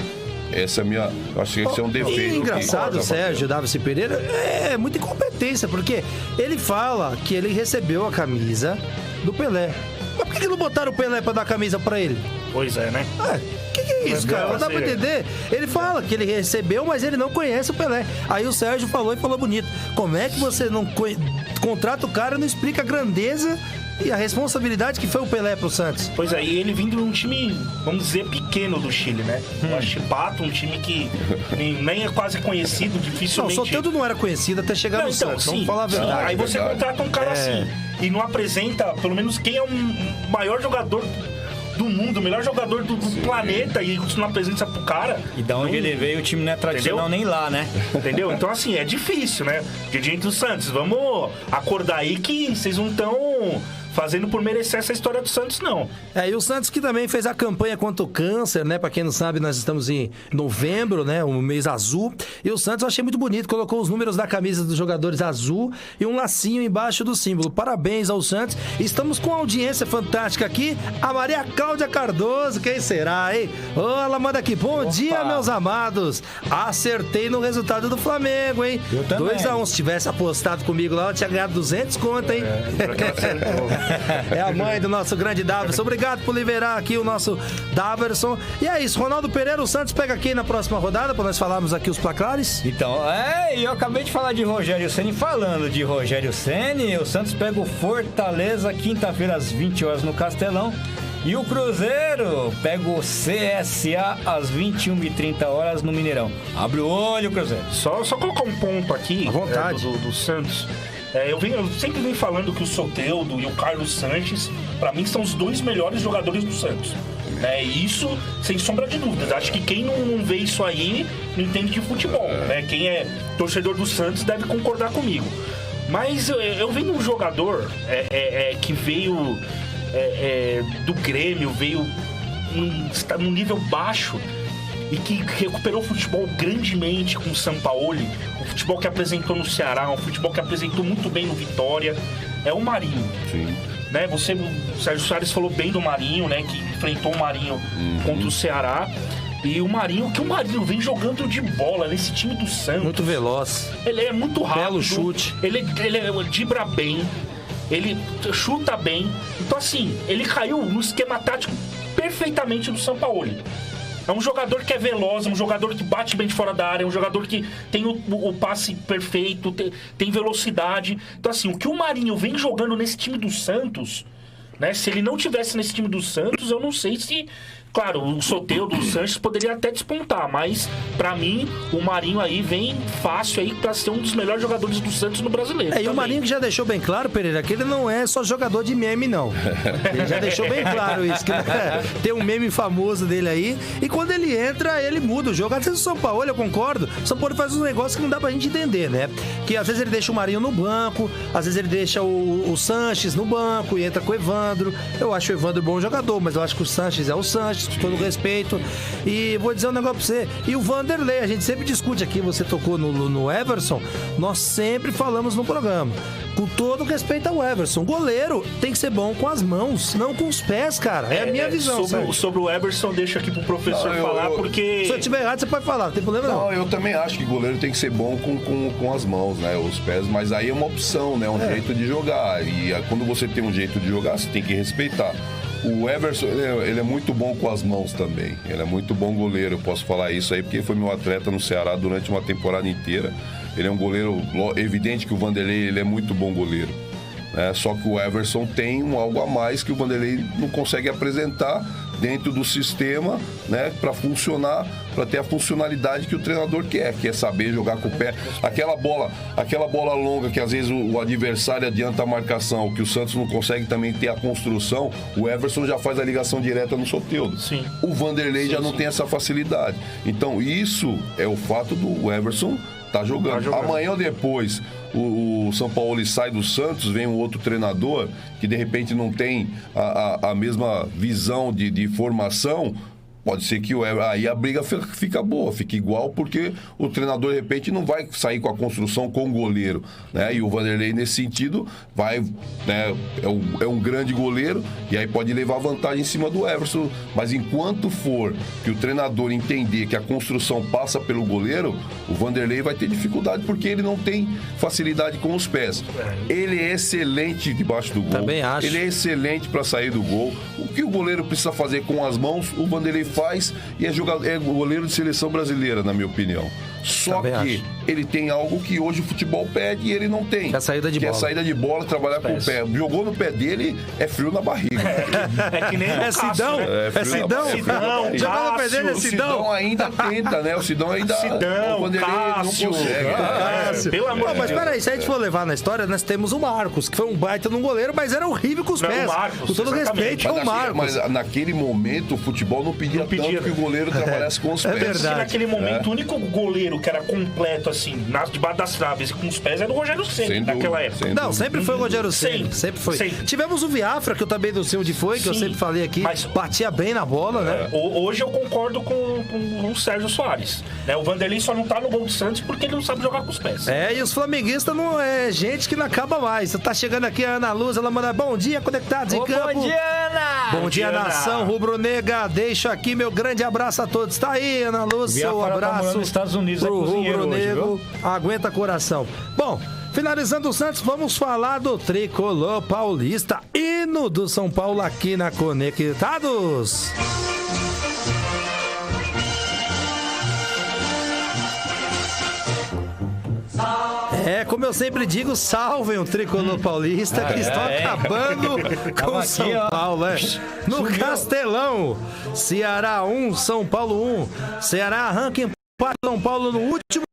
Essa é a minha. Acho que esse é um defeito. E engraçado, Sérgio Davi Pereira, é muita incompetência, porque ele fala que ele recebeu a camisa do Pelé. Mas por que não botaram o Pelé pra dar a camisa pra ele? Pois é, né? Que é isso, cara? Não dá pra entender. Ele fala que ele recebeu, mas ele não conhece o Pelé. Aí o Sérgio falou e falou bonito. Como é que você não contrata o cara e não explica a grandeza e a responsabilidade que foi o Pelé pro Santos? Pois é, e ele vindo de um time, vamos dizer, pequeno do Chile, né? O Achipato, um time que nem é quase conhecido, Não, dificilmente... o Soteldo não era conhecido até chegar no Santos, vamos falar a verdade. Aí você contrata um cara assim e não apresenta, pelo menos, quem é o maior jogador do mundo, o melhor jogador do planeta, e você não apresenta pro cara. E da onde ele veio, o time não é tradicional nem lá, né? Entendeu? Então, assim, é difícil, né? Dirigente do Santos, vamos acordar aí que vocês não estão fazendo por merecer essa história do Santos, não. E o Santos que também fez a campanha contra o câncer, né? Pra quem não sabe, nós estamos em novembro, né? O mês azul. E o Santos eu achei muito bonito, colocou os números da camisa dos jogadores azul e um lacinho embaixo do símbolo. Parabéns ao Santos. Estamos com uma audiência fantástica aqui. A Maria Cláudia Cardoso, quem será, hein? Ela manda aqui. Bom dia, meus amados. Acertei no resultado do Flamengo, hein? Eu também. 2-1. Se tivesse apostado comigo lá, eu tinha ganhado 200 conto, hein? É a mãe do nosso grande Daverson. Obrigado por liberar aqui o nosso Daverson. E é isso, Ronaldo Pereira, o Santos pega quem na próxima rodada, para nós falarmos aqui os placares? Então, eu acabei de falar de Rogério Ceni. Falando de Rogério Ceni, o Santos pega o Fortaleza quinta-feira às 20 horas no Castelão. E o Cruzeiro pega o CSA às 21h30 horas no Mineirão. Abre o olho, Cruzeiro. Só colocar um ponto aqui à vontade. Do Santos. Eu sempre venho falando que o Soteldo e o Carlos Sanches, pra mim, são os dois melhores jogadores do Santos. Isso, sem sombra de dúvidas. Acho que quem não vê isso aí não entende de futebol. Quem é torcedor do Santos deve concordar comigo. Mas eu venho um jogador que veio do Grêmio, veio num nível baixo e que recuperou o futebol grandemente com o Sampaoli, o futebol que apresentou no Ceará, um futebol que apresentou muito bem no Vitória, é o Marinho. Sim. O Sérgio Soares falou bem do Marinho, que enfrentou o Marinho contra o Ceará. E o Marinho vem jogando de bola nesse time do Santos. Muito veloz. Ele é muito rápido. Belo chute. Ele dribla bem. Ele chuta bem. Então, assim, ele caiu no esquema tático perfeitamente do Sampaoli. É um jogador que é veloz, um jogador que bate bem de fora da área, um jogador que tem o passe perfeito, tem velocidade. Então, assim, o que o Marinho vem jogando nesse time do Santos, se ele não tivesse nesse time do Santos, eu não sei se... Claro, o Soteldo, o Sanches poderia até despontar, mas pra mim o Marinho aí vem fácil aí pra ser um dos melhores jogadores do Santos no Brasileiro. E o Marinho que já deixou bem claro, Pereira, que ele não é só jogador de meme, não. Ele já deixou bem claro isso, que tem um meme famoso dele aí, e quando ele entra, ele muda o jogo. Às vezes o São Paulo, eu concordo, o São Paulo faz um negócio que não dá pra gente entender, Que às vezes ele deixa o Marinho no banco, às vezes ele deixa o Sanches no banco e entra com o Evandro. Eu acho o Evandro bom jogador, mas eu acho que o Sanches é o Sanches, com todo respeito. E vou dizer um negócio pra você. E o Vanderlei, a gente sempre discute aqui, você tocou no Everson, nós sempre falamos no programa. Com todo respeito ao Everson, goleiro tem que ser bom com as mãos, não com os pés, cara. É a minha visão. Sobre o Everson, deixa aqui pro professor falar, porque... Se eu tiver errado, você pode falar, não tem problema não. Não, eu também acho que goleiro tem que ser bom com as mãos, os pés, mas aí é uma opção, um jeito de jogar. E quando você tem um jeito de jogar, você tem que respeitar. O Everson, ele é muito bom com as mãos também. Ele é muito bom goleiro, eu posso falar isso aí, porque ele foi meu atleta no Ceará durante uma temporada inteira. Ele é um goleiro, evidente que o Vanderlei ele é muito bom goleiro. Só que o Everson tem algo a mais que o Vanderlei não consegue apresentar dentro do sistema, para funcionar, para ter a funcionalidade que o treinador quer, que é saber jogar com o pé. Aquela bola longa que às vezes o adversário adianta a marcação, que o Santos não consegue também ter a construção, o Everson já faz a ligação direta no Soteldo. Sim. O Vanderlei já não tem essa facilidade. Então isso é o fato do Everson tá jogando. Amanhã ou depois o São Paulo sai do Santos, vem um outro treinador que de repente não tem a mesma visão de formação. Pode ser que aí a briga fica boa, fica igual, porque o treinador, de repente, não vai sair com a construção com o goleiro, E o Vanderlei, nesse sentido, vai, é um grande goleiro, e aí pode levar vantagem em cima do Everson. Mas enquanto for que o treinador entender que a construção passa pelo goleiro, o Vanderlei vai ter dificuldade, porque ele não tem facilidade com os pés. Ele é excelente debaixo do gol. Também acho. Ele é excelente para sair do gol. O que o goleiro precisa fazer com as mãos, o Vanderlei faz, e é goleiro de seleção brasileira, na minha opinião. Só também que acho. Ele tem algo que hoje o futebol pede e ele não tem. Que é a saída de bola. bola. É a saída de bola, trabalhar com o pé. Jogou no pé dele, é frio na barriga. É que nem É Sidão? É Sidão? Jogou no pé dele, é O Sidão? Sidão ainda tenta, O Sidão ainda... Sidão, o Vanderlei Cássio. não consegue. Pelo amor de Mas Deus. peraí, se a gente for levar na história, nós temos o Marcos, que foi um baita num goleiro, mas era horrível com os Não, pés. o Marcos, Com todo exatamente. respeito, é o Marcos. Mas naquele momento, o futebol não pedia tanto que o goleiro trabalhasse com os pés. verdade. Porque naquele momento, o único goleiro que era completo, assim, debaixo das traves e com os pés era o Rogério Ceni, naquela época. Não, sempre foi o Rogério Ceni. Sempre foi. Sempre. Tivemos o Biafra, que eu também não sei onde foi, que eu Sim, sempre falei aqui. mas- Batia bem na bola, né? Hoje eu concordo com o Sérgio Soares. O Vanderlei só não tá no gol do Santos porque ele não sabe jogar com os pés. E os flamenguistas não é gente que não acaba mais. Você tá chegando aqui a Ana Luz, ela manda bom dia, conectados em campo. Bom dia, Ana! Bom dia, Ana. nação rubro-negra. Deixo aqui meu grande abraço a todos. Tá aí, Ana Luz, Biafra seu tá abraço morando nos Estados Unidos, é pro cozinheiro hoje, rubro-negro. Aguenta coração. Bom, Finalizando o Santos, vamos falar do Tricolor Paulista, hino do São Paulo aqui na Conectados. Como eu sempre digo, salvem o Tricolor Paulista que estão acabando com o São Paulo, No Castelão, Ceará 1, São Paulo 1. Ceará arranca empate São Paulo no último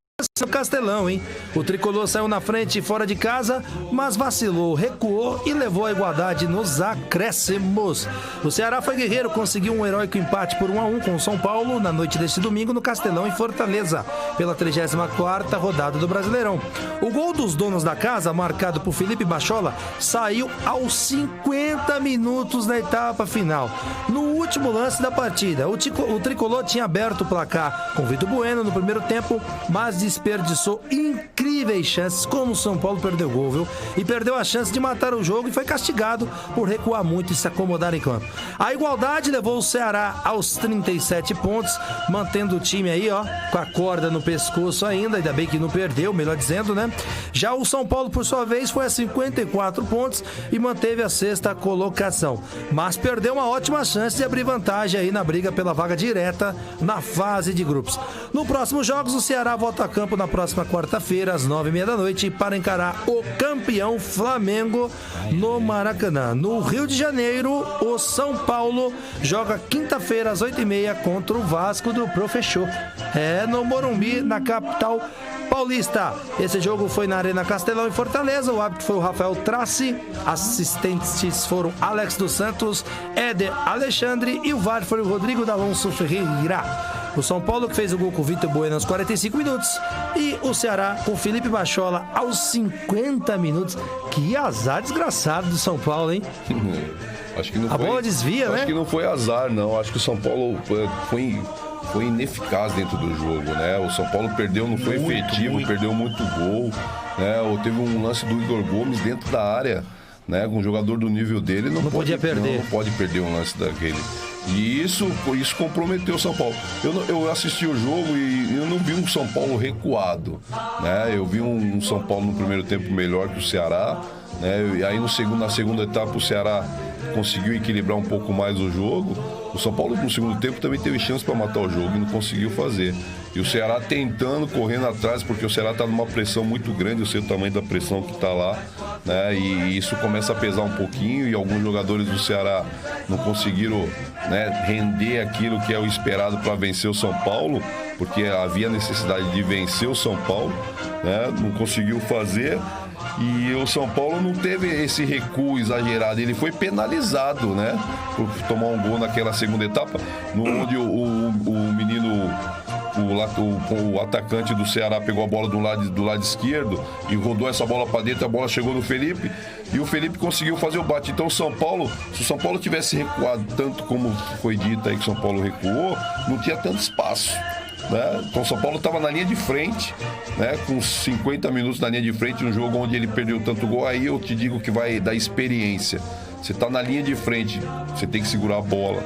Castelão, hein? O Tricolor saiu na frente fora de casa, mas vacilou, recuou e levou a igualdade nos acréscimos. O Ceará foi guerreiro, conseguiu um heróico empate por 1-1 com o São Paulo na noite deste domingo no Castelão, em Fortaleza, pela 34ª rodada do Brasileirão. O gol dos donos da casa, marcado por Felipe Bachola, saiu aos 50 minutos da etapa final. No último lance da partida, o Tricolor tinha aberto o placar com Vitor Bueno no primeiro tempo, mas desperdiçou incríveis chances, como o São Paulo perdeu o gol, viu? E perdeu a chance de matar o jogo e foi castigado por recuar muito e se acomodar em campo. A igualdade levou o Ceará aos 37 pontos, mantendo o time aí, com a corda no pescoço ainda bem que não perdeu, melhor dizendo, né? Já o São Paulo, por sua vez, foi a 54 pontos e manteve a 6ª colocação, mas perdeu uma ótima chance de abrir vantagem aí na briga pela vaga direta na fase de grupos. No próximo jogos, o Ceará volta a campo na próxima quarta-feira, às 9h30 da noite, para encarar o campeão Flamengo no Maracanã. No Rio de Janeiro, o São Paulo joga quinta-feira, às 8h30, contra o Vasco do Professor. No Morumbi, na capital paulista. Esse jogo foi na Arena Castelão, em Fortaleza. O árbitro foi o Rafael Traci. Assistentes foram Alex dos Santos, Éder Alexandre e o VAR foi o Rodrigo D'Alonso Ferreira. O São Paulo que fez o gol com o Vitor Bueno aos 45 minutos e o Ceará com o Felipe Bachola aos 50 minutos. Que azar desgraçado do São Paulo, hein? Acho que não a bola desvia, né? Acho que não foi azar, não. Acho que o São Paulo foi ineficaz dentro do jogo, né? O São Paulo perdeu, não foi efetivo, perdeu muito gol, né? Ou teve um lance do Igor Gomes dentro da área, né? Com um jogador do nível dele não podia perder. Não pode perder um lance daquele. E isso comprometeu o São Paulo. Eu assisti o jogo e eu não vi um São Paulo recuado, né? Eu vi um São Paulo no primeiro tempo melhor que o Ceará, né? E aí na segunda etapa o Ceará conseguiu equilibrar um pouco mais o jogo. O São Paulo no segundo tempo também teve chance para matar o jogo e não conseguiu fazer. E o Ceará tentando, correndo atrás, porque o Ceará está numa pressão muito grande, eu sei o tamanho da pressão que está lá, né? E isso começa a pesar um pouquinho e alguns jogadores do Ceará não conseguiram, né, render aquilo que é o esperado para vencer o São Paulo, porque havia necessidade de vencer o São Paulo, né? Não conseguiu fazer. E o São Paulo não teve esse recuo exagerado, ele foi penalizado, né, por tomar um gol naquela segunda etapa, onde o menino, o atacante do Ceará pegou a bola do lado esquerdo e rodou essa bola para dentro, a bola chegou no Felipe e o Felipe conseguiu fazer o bate. Então se o São Paulo tivesse recuado tanto como foi dito aí que o São Paulo recuou, não tinha tanto espaço, né? Então o São Paulo estava na linha de frente, né? Com 50 minutos na linha de frente, um jogo onde ele perdeu tanto gol. Aí eu te digo que vai dar experiência. Você está na linha de frente, você tem que segurar a bola,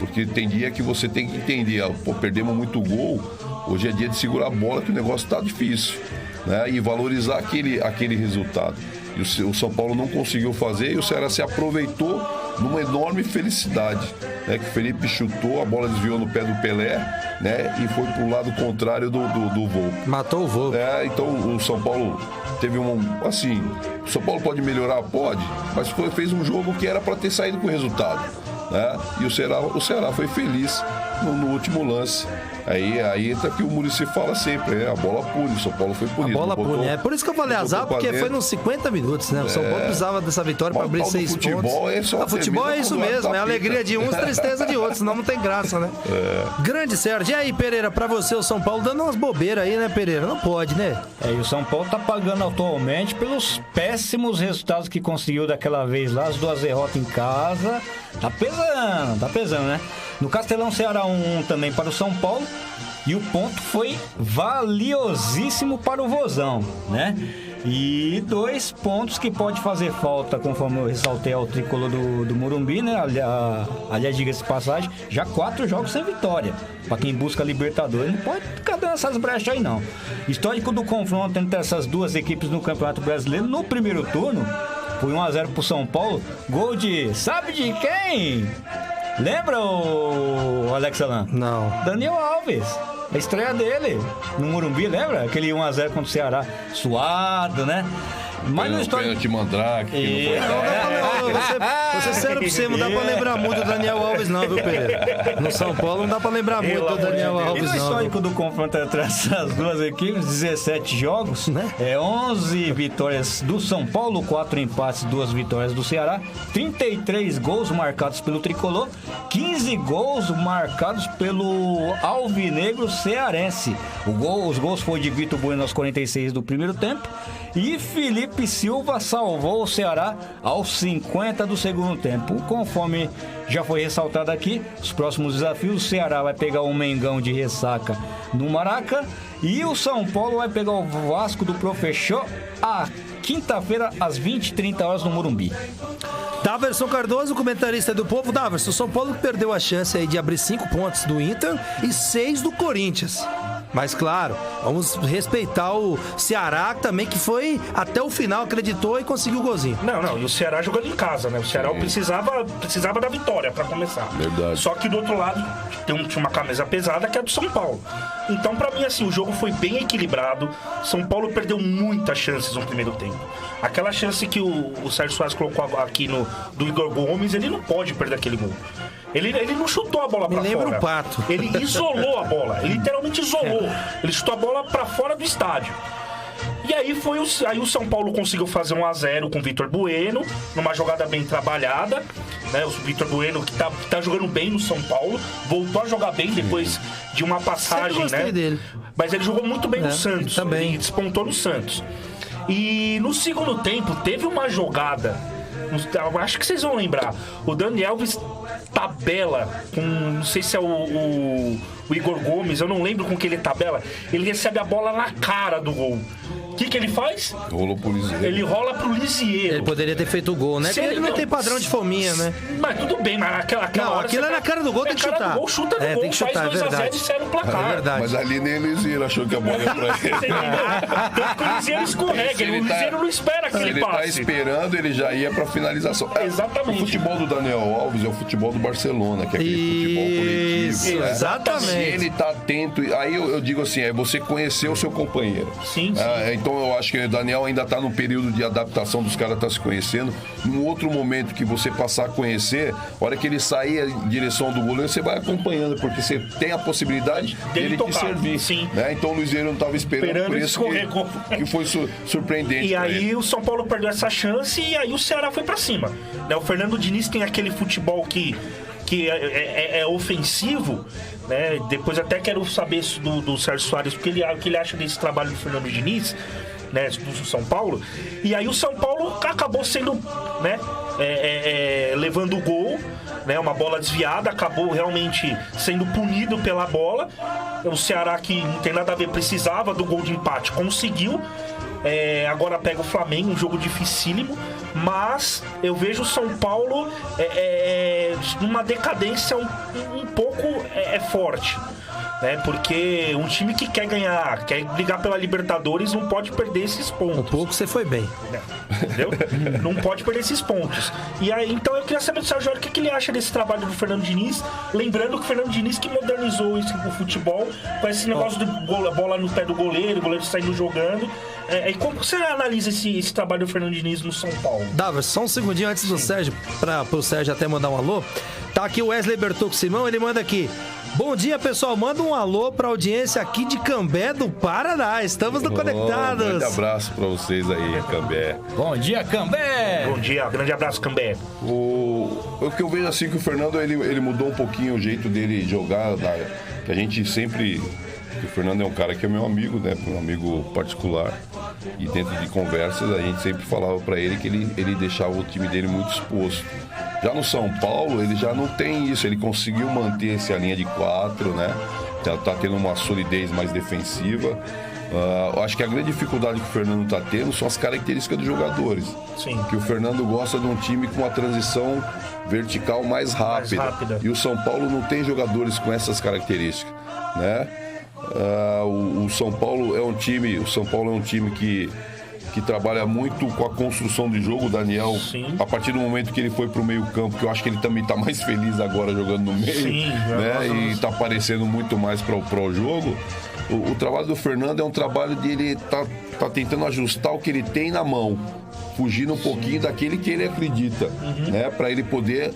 porque tem dia que você tem que entender, perdemos muito gol, hoje é dia de segurar a bola, que o negócio está difícil, né? E valorizar aquele resultado. E o São Paulo não conseguiu fazer e o Ceará se aproveitou numa enorme felicidade, né? Que o Felipe chutou, a bola desviou no pé do Pelé, né? E foi pro lado contrário do voo. Matou o voo. Então o São Paulo teve assim, o São Paulo pode melhorar? Pode, mas fez um jogo que era para ter saído com o resultado, né? E o Ceará foi feliz no último lance. Aí entra que o Muricy fala sempre, né? A bola pune, o São Paulo foi punido. A bola pune, por isso que eu falei azar, porque foi nos 50 minutos, né? O São Paulo precisava dessa vitória para abrir 6 pontos. Futebol é isso mesmo, é alegria de uns, tristeza de outros, senão não tem graça, né? Grande Sérgio. E aí, Pereira, pra você o São Paulo dando umas bobeiras aí, né, Pereira? Não pode, né? E o São Paulo tá pagando atualmente pelos péssimos resultados que conseguiu daquela vez lá, as 2 derrotas em casa. Tá pesando, né? No Castelão, Ceará 1-1 também para o São Paulo. E o ponto foi valiosíssimo para o Vozão, né? E 2 pontos que pode fazer falta, conforme eu ressaltei, ao tricolor do Morumbi, né? Aliás, diga-se de passagem, já 4 jogos sem vitória. Pra quem busca Libertadores, não pode ficar dando essas brechas aí, não. Histórico do confronto entre essas duas equipes no Campeonato Brasileiro, no primeiro turno, foi 1-0 pro São Paulo. Gol de... sabe de quem? Lembra, o Alex Alan? Não. Daniel Alves. A estreia dele no Morumbi, lembra? Aquele 1-0 contra o Ceará. Suado, né? Mas no histórico... Pênalti Mandrake, que Vou ser sério pra você, não dá pra lembrar muito do Daniel Alves não, viu, Pereira? No São Paulo não dá pra lembrar muito do Daniel E Alves no não. histórico do confronto entre essas duas equipes, 17 jogos, 11 vitórias do São Paulo, 4 empates, 2 vitórias do Ceará, 33 gols marcados pelo Tricolor, 15 gols marcados pelo Alvinegro Cearense. Os gols foram de Vitor Bueno aos 46 do primeiro tempo e Felipe Silva salvou o Ceará aos 50 do segundo tempo. Conforme já foi ressaltado aqui, os próximos desafios, o Ceará vai pegar o Mengão de ressaca no Maraca e o São Paulo vai pegar o Vasco do Professor a quinta-feira às 20h30 no Morumbi. Daverson Cardoso, comentarista do Povo. Daverson, o São Paulo perdeu a chance aí de abrir 5 pontos do Inter e 6 do Corinthians. Mas claro, vamos respeitar o Ceará também, que foi até o final, acreditou e conseguiu o golzinho. Não, e o Ceará jogando em casa, né? O Ceará precisava da vitória pra começar. Verdade. Só que do outro lado tinha uma camisa pesada que é a do São Paulo. Então, pra mim, assim, o jogo foi bem equilibrado. São Paulo perdeu muitas chances no primeiro tempo. Aquela chance que o Sérgio Soares colocou aqui do Igor Gomes, ele não pode perder aquele gol. Ele não chutou a bola pra fora. Me lembra o Pato. Ele isolou a bola. Ele literalmente isolou. Ele chutou a bola pra fora do estádio. E aí o São Paulo conseguiu fazer 1-0 com o Vitor Bueno, numa jogada bem trabalhada, né? O Vitor Bueno que tá jogando bem no São Paulo, voltou a jogar bem depois de uma passagem, né? Dele. Mas ele jogou muito bem no Santos. Também. Ele despontou no Santos. E no segundo tempo teve uma jogada, acho que vocês vão lembrar, o Daniel Alves tabela com, não sei se é o Igor Gomes, eu não lembro com que ele tabela, ele recebe a bola na cara do gol. O que ele faz? Rolou pro Lisieiro. Ele rola pro Lisieiro. Ele poderia ter feito o gol, né? Porque ele não tem padrão de fominha, né? Mas tudo bem, mas aquela hora... aquilo é na cara do gol, tem que chutar. Do gol, chuta no gol, tem que chutar, faz 2-0 e sai no placar. É verdade. Mas ali nem o Lisieiro achou que a bola ia pra ele. Você entendeu? Tanto que o Lisieiro escorrega, o Lisieiro não espera aquele ele passe. Ele tá esperando, ele já ia pra finalização. Exatamente. O futebol do Daniel Alves é o futebol do Barcelona, que é aquele futebol coletivo. Né? Exatamente. Se ele tá atento, aí eu digo assim, é você conhecer o seu companheiro. Sim. Então eu acho que o Daniel ainda tá no período de adaptação dos caras tá se conhecendo. Num outro momento que você passar a conhecer, a hora que ele sair em direção do goleiro, você vai acompanhando, porque você tem a possibilidade dele te servir. Sim. Né? Então o Luizero não tava esperando por isso que foi surpreendente. E aí o São Paulo perdeu essa chance e aí o Ceará foi pra cima. Né? O Fernando Diniz tem aquele futebol que é ofensivo, né? Depois até quero saber isso do Sérgio Soares, o que ele acha desse trabalho do Fernando Diniz, né, do São Paulo. E aí o São Paulo acabou sendo, né, levando o gol, né, uma bola desviada, acabou realmente sendo punido pela bola. O Ceará, que não tem nada a ver, precisava do gol de empate, conseguiu. Agora pega o Flamengo, um jogo dificílimo, mas eu vejo o São Paulo numa decadência um pouco forte, né? Porque um time que quer ganhar, quer brigar pela Libertadores, não pode perder esses pontos. Um pouco você foi bem. Entendeu? Não pode perder esses pontos. E aí, então eu queria saber do Sérgio, o que ele acha desse trabalho do Fernando Diniz, lembrando que o Fernando Diniz que modernizou o futebol com esse negócio de bola no pé do goleiro, o goleiro saindo jogando. E como você analisa esse trabalho do Fernando Diniz no São Paulo? Davi, só um segundinho antes do Sérgio, pro Sérgio até mandar um alô. Tá aqui o Wesley Bertocco Simão, ele manda aqui: bom dia, pessoal, manda um alô pra audiência aqui de Cambé do Paraná, estamos no Conectados. Um grande abraço pra vocês aí, Cambé. Bom dia, Cambé. Bom dia, grande abraço, Cambé. O que eu vejo assim que o Fernando, ele mudou um pouquinho o jeito dele jogar, que a gente sempre... O Fernando é um cara que é meu amigo, né? Um amigo particular. E dentro de conversas a gente sempre falava pra ele que ele deixava o time dele muito exposto. Já no São Paulo ele já não tem isso, ele conseguiu manter essa linha de 4, né? Já tá tendo uma solidez mais defensiva. Acho que a grande dificuldade que o Fernando está tendo são as características dos jogadores. Sim. Que o Fernando gosta de um time com uma transição vertical mais rápida. E o São Paulo não tem jogadores com essas características, né? O São Paulo é um time que trabalha muito com a construção de jogo. O Daniel, Sim. a partir do momento que ele foi pro meio campo, que eu acho que ele também está mais feliz agora jogando no meio, Sim, né? E está aparecendo muito mais para o jogo. O trabalho do Fernando é um trabalho de ele tá tentando ajustar o que ele tem na mão, fugindo um pouquinho daquele que ele acredita, né? Para ele poder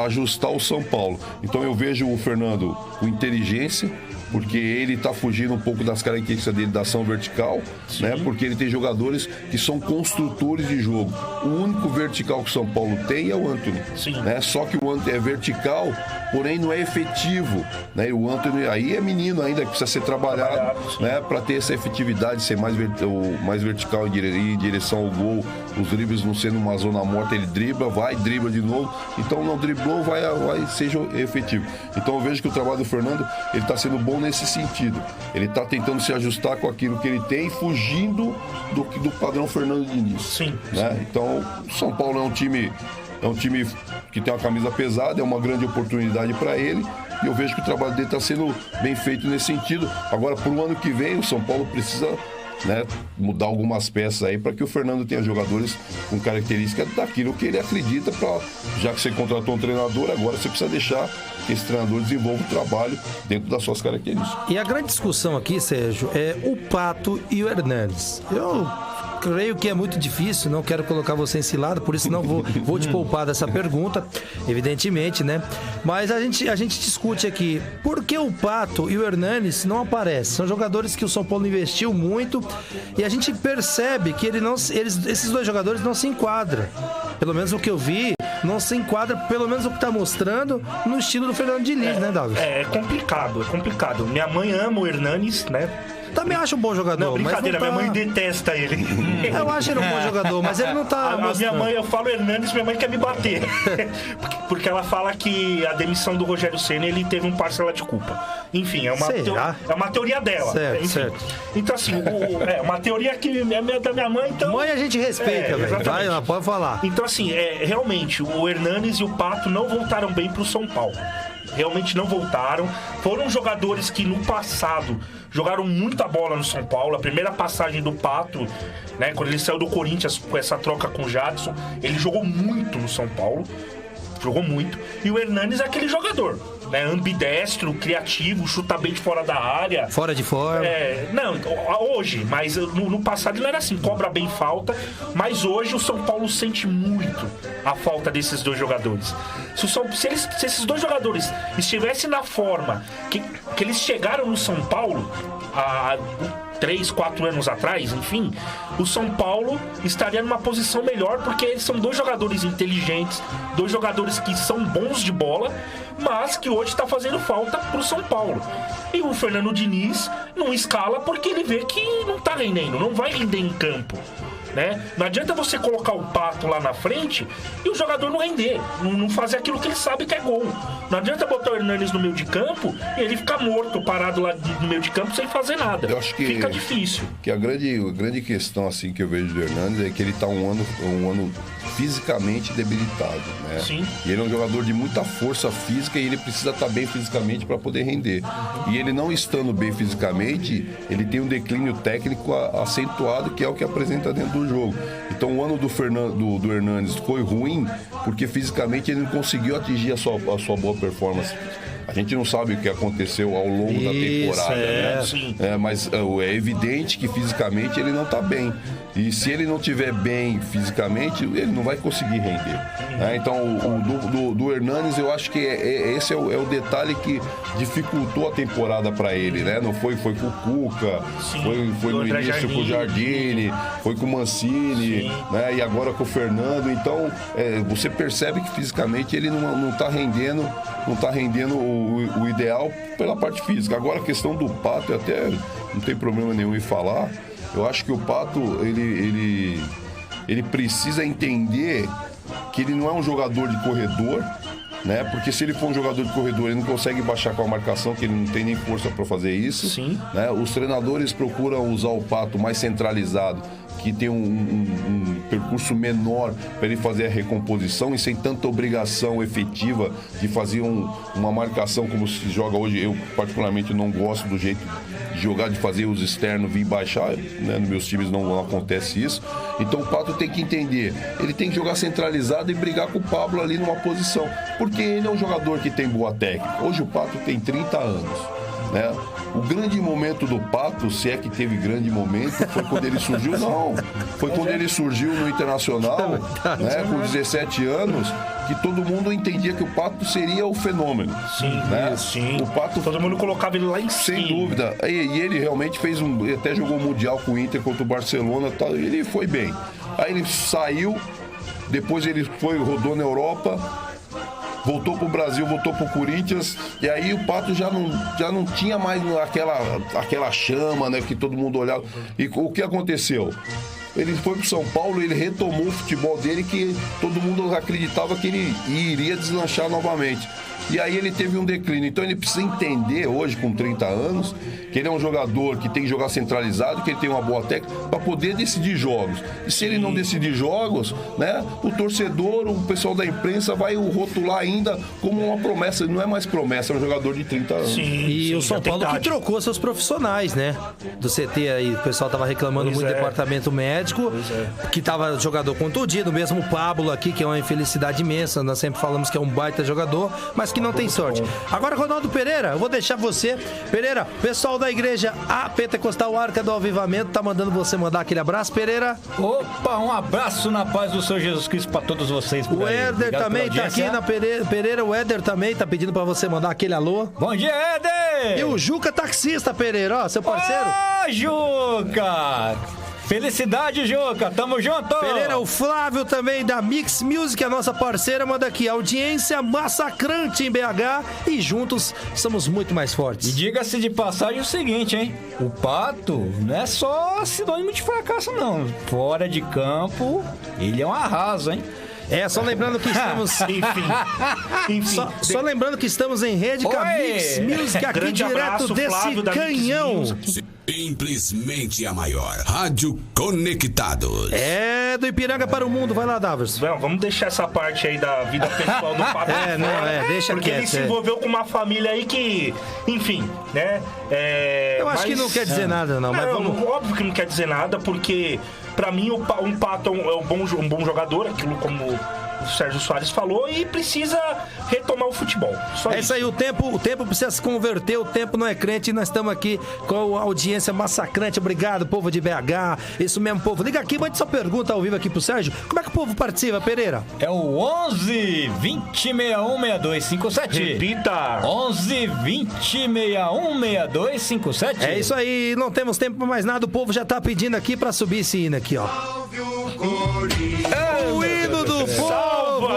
ajustar o São Paulo. Então eu vejo o Fernando com inteligência, porque ele está fugindo um pouco das características dele da ação vertical, né? Porque ele tem jogadores que são construtores de jogo. O único vertical que o São Paulo tem é o Antony, né? Só que o Antony é vertical, porém não é efetivo, né? E o Antony aí é menino ainda, que precisa ser trabalhado, né? Para ter essa efetividade, ser mais vertical em direção ao gol, os dribles não sendo uma zona morta, ele dribla de novo, então não driblou, vai seja efetivo. Então eu vejo que o trabalho do Fernando, ele está sendo bom nesse sentido. Ele está tentando se ajustar com aquilo que ele tem, fugindo do padrão Fernando Diniz. Sim. Né? Então, o São Paulo é um time que tem uma camisa pesada, é uma grande oportunidade para ele. E eu vejo que o trabalho dele está sendo bem feito nesse sentido. Agora, para o ano que vem, o São Paulo precisa, né, mudar algumas peças aí para que o Fernando tenha jogadores com características daquilo que ele acredita. Já que você contratou um treinador, agora você precisa deixar que esse treinador desenvolva o trabalho dentro das suas características. E a grande discussão aqui, Sérgio, é o Pato e o Hernanes. Eu creio que é muito difícil, não quero colocar você em cilada, por isso não vou te poupar dessa pergunta, evidentemente, né? Mas a gente discute aqui, por que o Pato e o Hernanes não aparecem? São jogadores que o São Paulo investiu muito e a gente percebe que esses dois jogadores não se enquadram. Pelo menos o que eu vi, não se enquadra, pelo menos o que está mostrando, no estilo do Fernando Diniz, né, Douglas? É complicado. Minha mãe ama o Hernanes, né? Também acho um bom jogador. Não, brincadeira, mas não tá... minha mãe detesta ele. Eu acho ele um bom jogador, mas ele não tá a minha mãe, eu falo Hernanes, minha mãe quer me bater. Porque ela fala que a demissão do Rogério Ceni, ele teve um parcela de culpa. Enfim, é uma teoria dela. Certo. Então, assim, uma teoria que é da minha mãe, então... Mãe a gente respeita, velho. Vai, ela pode falar. Então, assim, realmente, o Hernanes e o Pato não voltaram bem pro São Paulo. Realmente não voltaram. Foram jogadores que no passado jogaram muita bola no São Paulo. A primeira passagem do Pato, né, quando ele saiu do Corinthians com essa troca com o Jadson, ele jogou muito no São Paulo. Jogou muito. E o Hernanes é aquele jogador, né? Ambidestro, criativo, chuta bem de fora da área. Fora de forma. Não, hoje, mas no passado ele era assim, cobra bem falta. Mas hoje o São Paulo sente muito a falta desses dois jogadores. Se esses dois jogadores estivessem na forma que eles chegaram no São Paulo há 3, 4 anos atrás, enfim, o São Paulo estaria numa posição melhor, porque eles são dois jogadores inteligentes, dois jogadores que são bons de bola, mas que hoje está fazendo falta pro São Paulo. E o Fernando Diniz não escala porque ele vê que não está rendendo, não vai render em campo, né? Não adianta você colocar o Pato lá na frente e o jogador não render, não fazer aquilo que ele sabe que é gol. Não adianta botar o Hernanes no meio de campo e ele ficar morto, parado lá no meio de campo sem fazer nada. Eu acho que fica difícil. Que a grande questão assim que eu vejo do Hernanes é que ele está um ano fisicamente debilitado, né? Sim. E ele é um jogador de muita força física e ele precisa estar bem fisicamente para poder render. E ele não estando bem fisicamente, ele tem um declínio técnico acentuado, que é o que apresenta dentro do jogo. Então o ano do Hernanes foi ruim porque fisicamente ele não conseguiu atingir a sua boa performance. A gente não sabe o que aconteceu ao longo da temporada, mas é evidente que fisicamente ele não está bem. E se ele não estiver bem fisicamente, ele não vai conseguir render. Então, do Hernanes, eu acho que esse é o detalhe que dificultou a temporada para ele, né? Não foi com o Cuca, foi no início com o Jardine, foi com o Mancini, né? E agora com o Fernando. Então, você percebe que fisicamente ele não está rendendo o ideal pela parte física. Agora a questão do Pato, até não tem problema nenhum em falar. Eu acho que o Pato, ele precisa entender que ele não é um jogador de corredor, né? Porque se ele for um jogador de corredor, ele não consegue baixar com a marcação, que ele não tem nem força para fazer isso. Sim. Né? Os treinadores procuram usar o Pato mais centralizado, que tem um percurso menor para ele fazer a recomposição e sem tanta obrigação efetiva de fazer uma marcação como se joga hoje. Eu, particularmente, não gosto do jeito de jogar, de fazer os externos vir baixar, né? Nos meus times não acontece isso. Então o Pato tem que entender, ele tem que jogar centralizado e brigar com o Pablo ali numa posição, porque ele é um jogador que tem boa técnica. Hoje o Pato tem 30 anos, né? O grande momento do Pato, se é que teve grande momento, foi quando ele surgiu, não. Foi quando ele surgiu no Internacional, né, com 17 anos, que todo mundo entendia que o Pato seria o fenômeno. Sim, né? sim. O Pato, todo mundo colocava ele lá em cima. sem dúvida. E ele realmente fez ele até jogou o Mundial com o Inter contra o Barcelona, tal, e ele foi bem. Aí ele saiu, depois ele rodou na Europa, voltou pro Brasil, voltou pro Corinthians, e aí o Pato já não tinha mais aquela chama, né, que todo mundo olhava. E o que aconteceu? Ele foi pro São Paulo, ele retomou o futebol dele, que todo mundo acreditava que ele iria deslanchar novamente. E aí ele teve um declínio. Então ele precisa entender hoje, com 30 anos, que ele é um jogador que tem que jogar centralizado, que ele tem uma boa técnica para poder decidir jogos. E se ele não decidir jogos, né, o torcedor, o pessoal da imprensa vai o rotular ainda como uma promessa. Ele não é mais promessa, é um jogador de 30 anos. E o São Paulo que trocou seus profissionais, né? Do CT aí, o pessoal tava reclamando muito do departamento médico, que tava jogador contundido, mesmo o Pablo aqui, que é uma infelicidade imensa, nós sempre falamos que é um baita jogador, mas que não tem sorte. Agora, Ronaldo Pereira, eu vou deixar você. Pereira, pessoal da igreja A Pentecostal Arca do Avivamento tá mandando você mandar aquele abraço, Pereira. Opa, um abraço na paz do Senhor Jesus Cristo pra todos vocês. O Éder também tá aqui na Pereira. O Éder também tá pedindo pra você mandar aquele alô. Bom dia, Éder! E o Juca Taxista, Pereira, ó, seu parceiro. Ô, Juca! Felicidade, Juca, tamo junto! Pereira, o Flávio também da Mix Music, a nossa parceira, manda aqui, audiência massacrante em BH e juntos somos muito mais fortes. E diga-se de passagem o seguinte, hein? O Pato não é só sinônimo de fracasso, não. Fora de campo, ele é um arraso, hein? Só lembrando que estamos... Enfim. Só lembrando que estamos em rede com a Mix Music aqui Grande direto abraço, desse Flávio, da Mix canhão. Music. Simplesmente a maior. Rádio Conectados. Do Ipiranga para o mundo. Vai lá, Davos. Não, vamos deixar essa parte aí da vida pessoal do Pato. Deixa porque quieto. ele se envolveu com uma família aí que, enfim, né? Eu acho que não quer dizer nada, não. Mas vamos... Óbvio que não quer dizer nada, porque pra mim um Pato é um bom jogador, aquilo como o Sérgio Soares falou, e precisa retomar o futebol. Só isso aí, o tempo precisa se converter, o tempo não é crente, e nós estamos aqui com a audiência massacrante. Obrigado, povo de BH, isso mesmo, povo. Liga aqui, mande sua pergunta ao vivo aqui pro Sérgio. Como é que o povo participa, Pereira? É o 11 20 61 6257. Repita! 11 20 61 6257. É isso aí, não temos tempo pra mais nada, o povo já tá pedindo aqui pra subir esse hino aqui, ó. O hino do povo!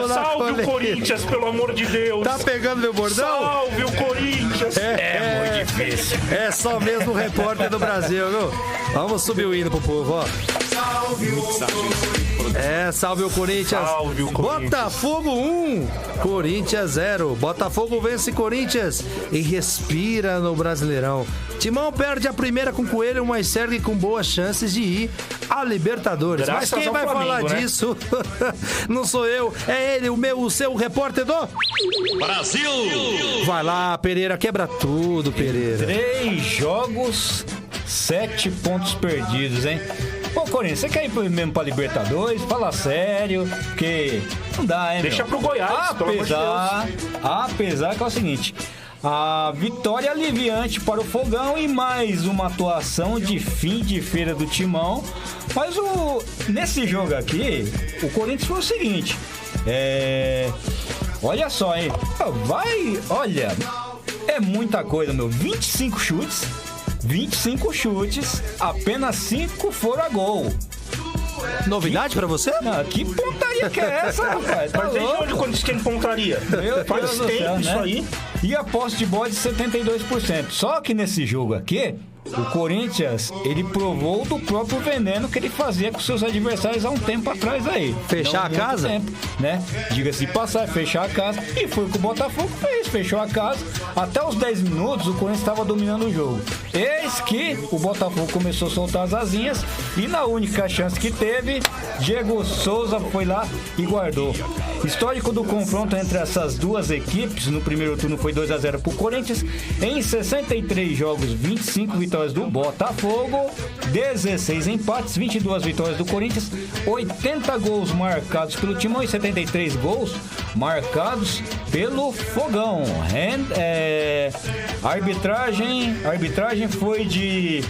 Salve o Corinthians, pelo amor de Deus! Tá pegando meu bordão? Salve o Corinthians! É muito difícil. É só mesmo o repórter do Brasil, viu? Vamos subir o hino pro povo, ó. Salve o Corinthians. Salve o Corinthians. Botafogo 1, Corinthians 0. Botafogo vence Corinthians e respira no Brasileirão. Timão perde a primeira com Coelho, mas segue com boas chances de ir à Libertadores. Graças mas quem vai Flamengo, falar disso? Não sou eu, é ele, o seu repórter do Brasil! Vai lá, Pereira, quebra tudo, Pereira. 3 jogos, 7 pontos perdidos, hein? Ô, Corinthians, você quer ir mesmo pra Libertadores? Fala sério, porque não dá, hein, Deixa pro Goiás, pelo amor de Deus. Apesar que é o seguinte, a vitória aliviante para o Fogão e mais uma atuação de fim de feira do Timão. Mas nesse jogo aqui, o Corinthians foi o seguinte, olha só, hein? Olha, é muita coisa, meu. 25 chutes, apenas 5 foram a gol. Novidade pra você? Não, que pontaria que é essa, rapaz? Mas desde onde Corinthians tem pontaria? Faz tempo isso aí. E a posse de bola de 72%. Só que nesse jogo aqui, o Corinthians, ele provou do próprio veneno que ele fazia com seus adversários há um tempo atrás aí. Fechar a casa? Tempo, né? Diga-se de passar, fechar a casa. E foi o que o Botafogo fez, fechou a casa. Até os 10 minutos o Corinthians estava dominando o jogo. Eis que o Botafogo começou a soltar as asinhas e na única chance que teve, Diego Souza foi lá e guardou. Histórico do confronto entre essas duas equipes, no primeiro turno foi 2-0 pro Corinthians. Em 63 jogos, 25 vitórias do Botafogo, 16 empates, 22 vitórias do Corinthians, 80 gols marcados pelo Timão e 73 gols marcados pelo Fogão. Arbitragem foi de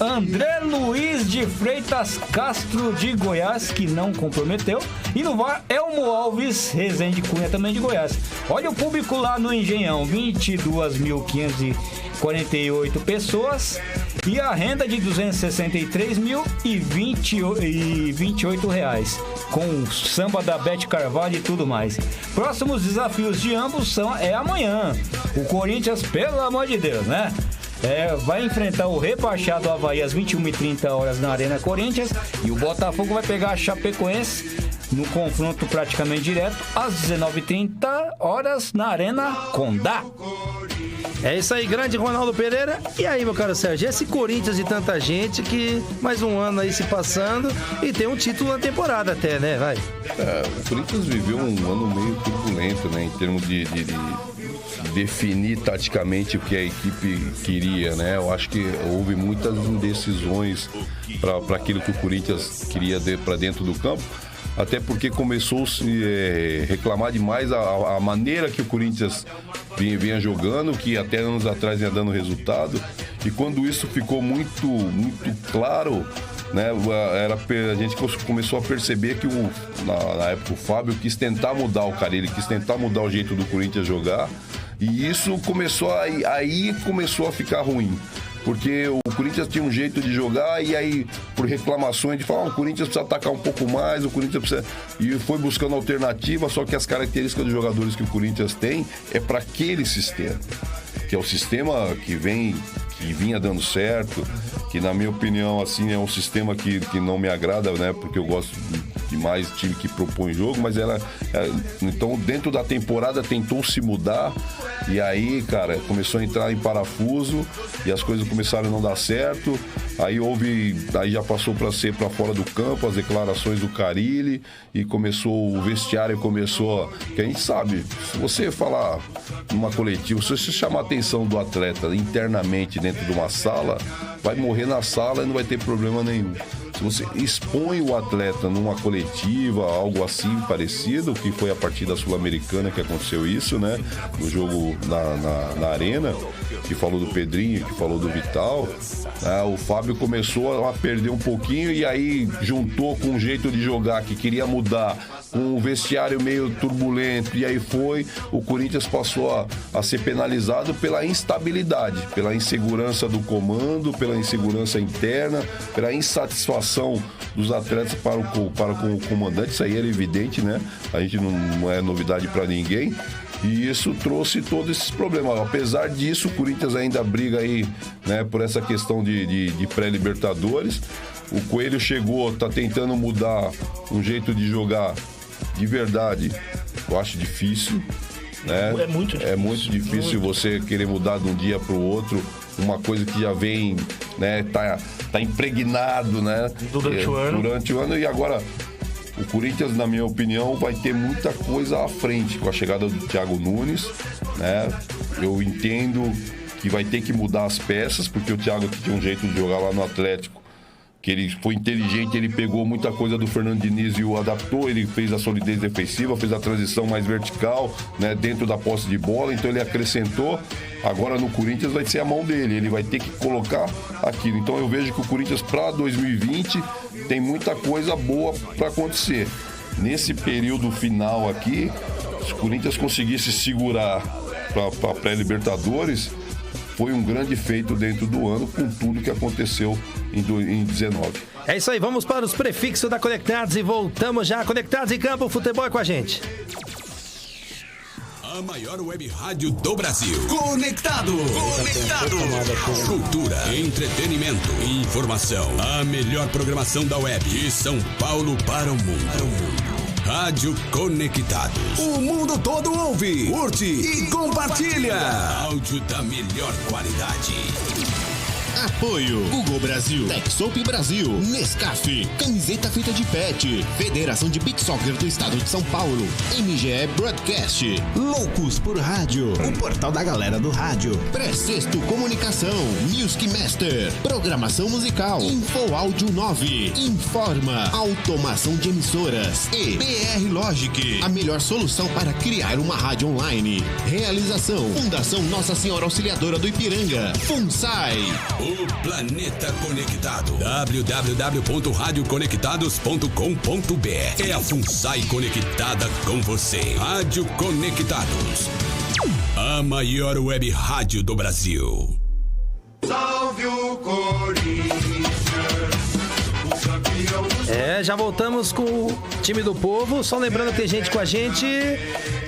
André Luiz de Freitas Castro de Goiás, que não comprometeu. E no VAR, Elmo Alves Rezende Cunha, também de Goiás. Olha o público lá no Engenhão, 22.548 pessoas. E a renda de 263.028 reais, com samba da Bete Carvalho e tudo mais. Próximos desafios de ambos é amanhã. O Corinthians, pelo amor de Deus, né? Vai enfrentar o rebaixado Avaí às 21h30 na Arena Corinthians. E o Botafogo vai pegar a Chapecoense no confronto praticamente direto às 19h30 na Arena Condá. É isso aí, grande Ronaldo Pereira. E aí, meu caro Sérgio, esse Corinthians de tanta gente que mais um ano aí se passando e tem um título na temporada até, né? Vai. O Corinthians viveu um ano meio turbulento, né? Em termos de definir taticamente o que a equipe queria, né? Eu acho que houve muitas indecisões para aquilo que o Corinthians queria para dentro do campo. Até porque começou a se reclamar demais a maneira que o Corinthians vinha jogando, que até anos atrás vinha dando resultado. E quando isso ficou muito claro, né, a gente começou a perceber que na época o Fábio quis tentar mudar o Carille, quis tentar mudar o jeito do Corinthians jogar. E isso começou a ficar ruim. Porque o Corinthians tinha um jeito de jogar e aí, por reclamações, de falar, o Corinthians precisa atacar um pouco mais, o Corinthians precisa... E foi buscando alternativa, só que as características dos jogadores que o Corinthians tem é para aquele sistema. Que é o sistema que vinha dando certo, que na minha opinião, assim, é um sistema que não me agrada, né? Porque eu gosto de mais time que propõe jogo, mas então, dentro da temporada, tentou se mudar e aí, cara, começou a entrar em parafuso e as coisas começaram a não dar certo. Aí já passou para ser para fora do campo, as declarações do Carille e o vestiário começou, que a gente sabe, se você falar numa coletiva, se você chamar a atenção do atleta internamente dentro de uma sala, vai morrer na sala e não vai ter problema nenhum. Se você expõe o atleta numa coletiva, algo assim parecido, que foi a partida sul-americana que aconteceu isso, né? No jogo na Arena, que falou do Pedrinho, que falou do Vital, o Fábio começou a perder um pouquinho e aí juntou com um jeito de jogar que queria mudar, com o vestiário meio turbulento, e aí o Corinthians passou a ser penalizado pela instabilidade, pela insegurança do comando, pela insegurança interna, pela insatisfação dos atletas para com o comandante. Isso aí era evidente, né? A gente não é novidade para ninguém. E isso trouxe todos esses problemas. Apesar disso, o Corinthians ainda briga aí, né, por essa questão de pré-libertadores. O Coelho tá tentando mudar um jeito de jogar de verdade. Eu acho difícil, né? É muito difícil. É muito difícil você querer mudar de um dia para o outro uma coisa que já vem, né, tá impregnado, né? Durante o ano. E agora o Corinthians, na minha opinião, vai ter muita coisa à frente com a chegada do Thiago Nunes, né? Eu entendo que vai ter que mudar as peças, porque o Thiago tinha um jeito de jogar lá no Atlético, que ele foi inteligente, ele pegou muita coisa do Fernando Diniz e o adaptou, ele fez a solidez defensiva, fez a transição mais vertical, né, dentro da posse de bola, então ele acrescentou. Agora no Corinthians vai ser a mão dele, ele vai ter que colocar aquilo. Então eu vejo que o Corinthians para 2020 tem muita coisa boa para acontecer. Nesse período final aqui, se o Corinthians conseguisse segurar para a pré-Libertadores, foi um grande feito dentro do ano, com tudo que aconteceu em 2019. É isso aí, vamos para os prefixos da Conectados e voltamos já. Conectados em Campo, futebol é com a gente. A maior web rádio do Brasil. Conectado. Cultura, entretenimento, informação. A melhor programação da web. De São Paulo para o mundo. Rádio Conectados. O mundo todo ouve, curte e compartilha. Áudio da melhor qualidade. Apoio Google Brasil, Texop Brasil, Nescafé, camiseta feita de pet, Federação de Beach Soccer do Estado de São Paulo, MGE Broadcast, Loucos por Rádio, o portal da galera do rádio, Precesto Comunicação, Music Master, Programação Musical, Info Áudio 9, Informa, Automação de Emissoras e BR Logic, a melhor solução para criar uma rádio online. Realização, Fundação Nossa Senhora Auxiliadora do Ipiranga, FUNSAI. O planeta conectado. www.radioconectados.com.br. É a FUNSAI conectada com você. Rádio Conectados. A maior web rádio do Brasil. Salve o Corinthians, o campeão do... Já voltamos com o time do povo. Só lembrando que tem gente com a gente.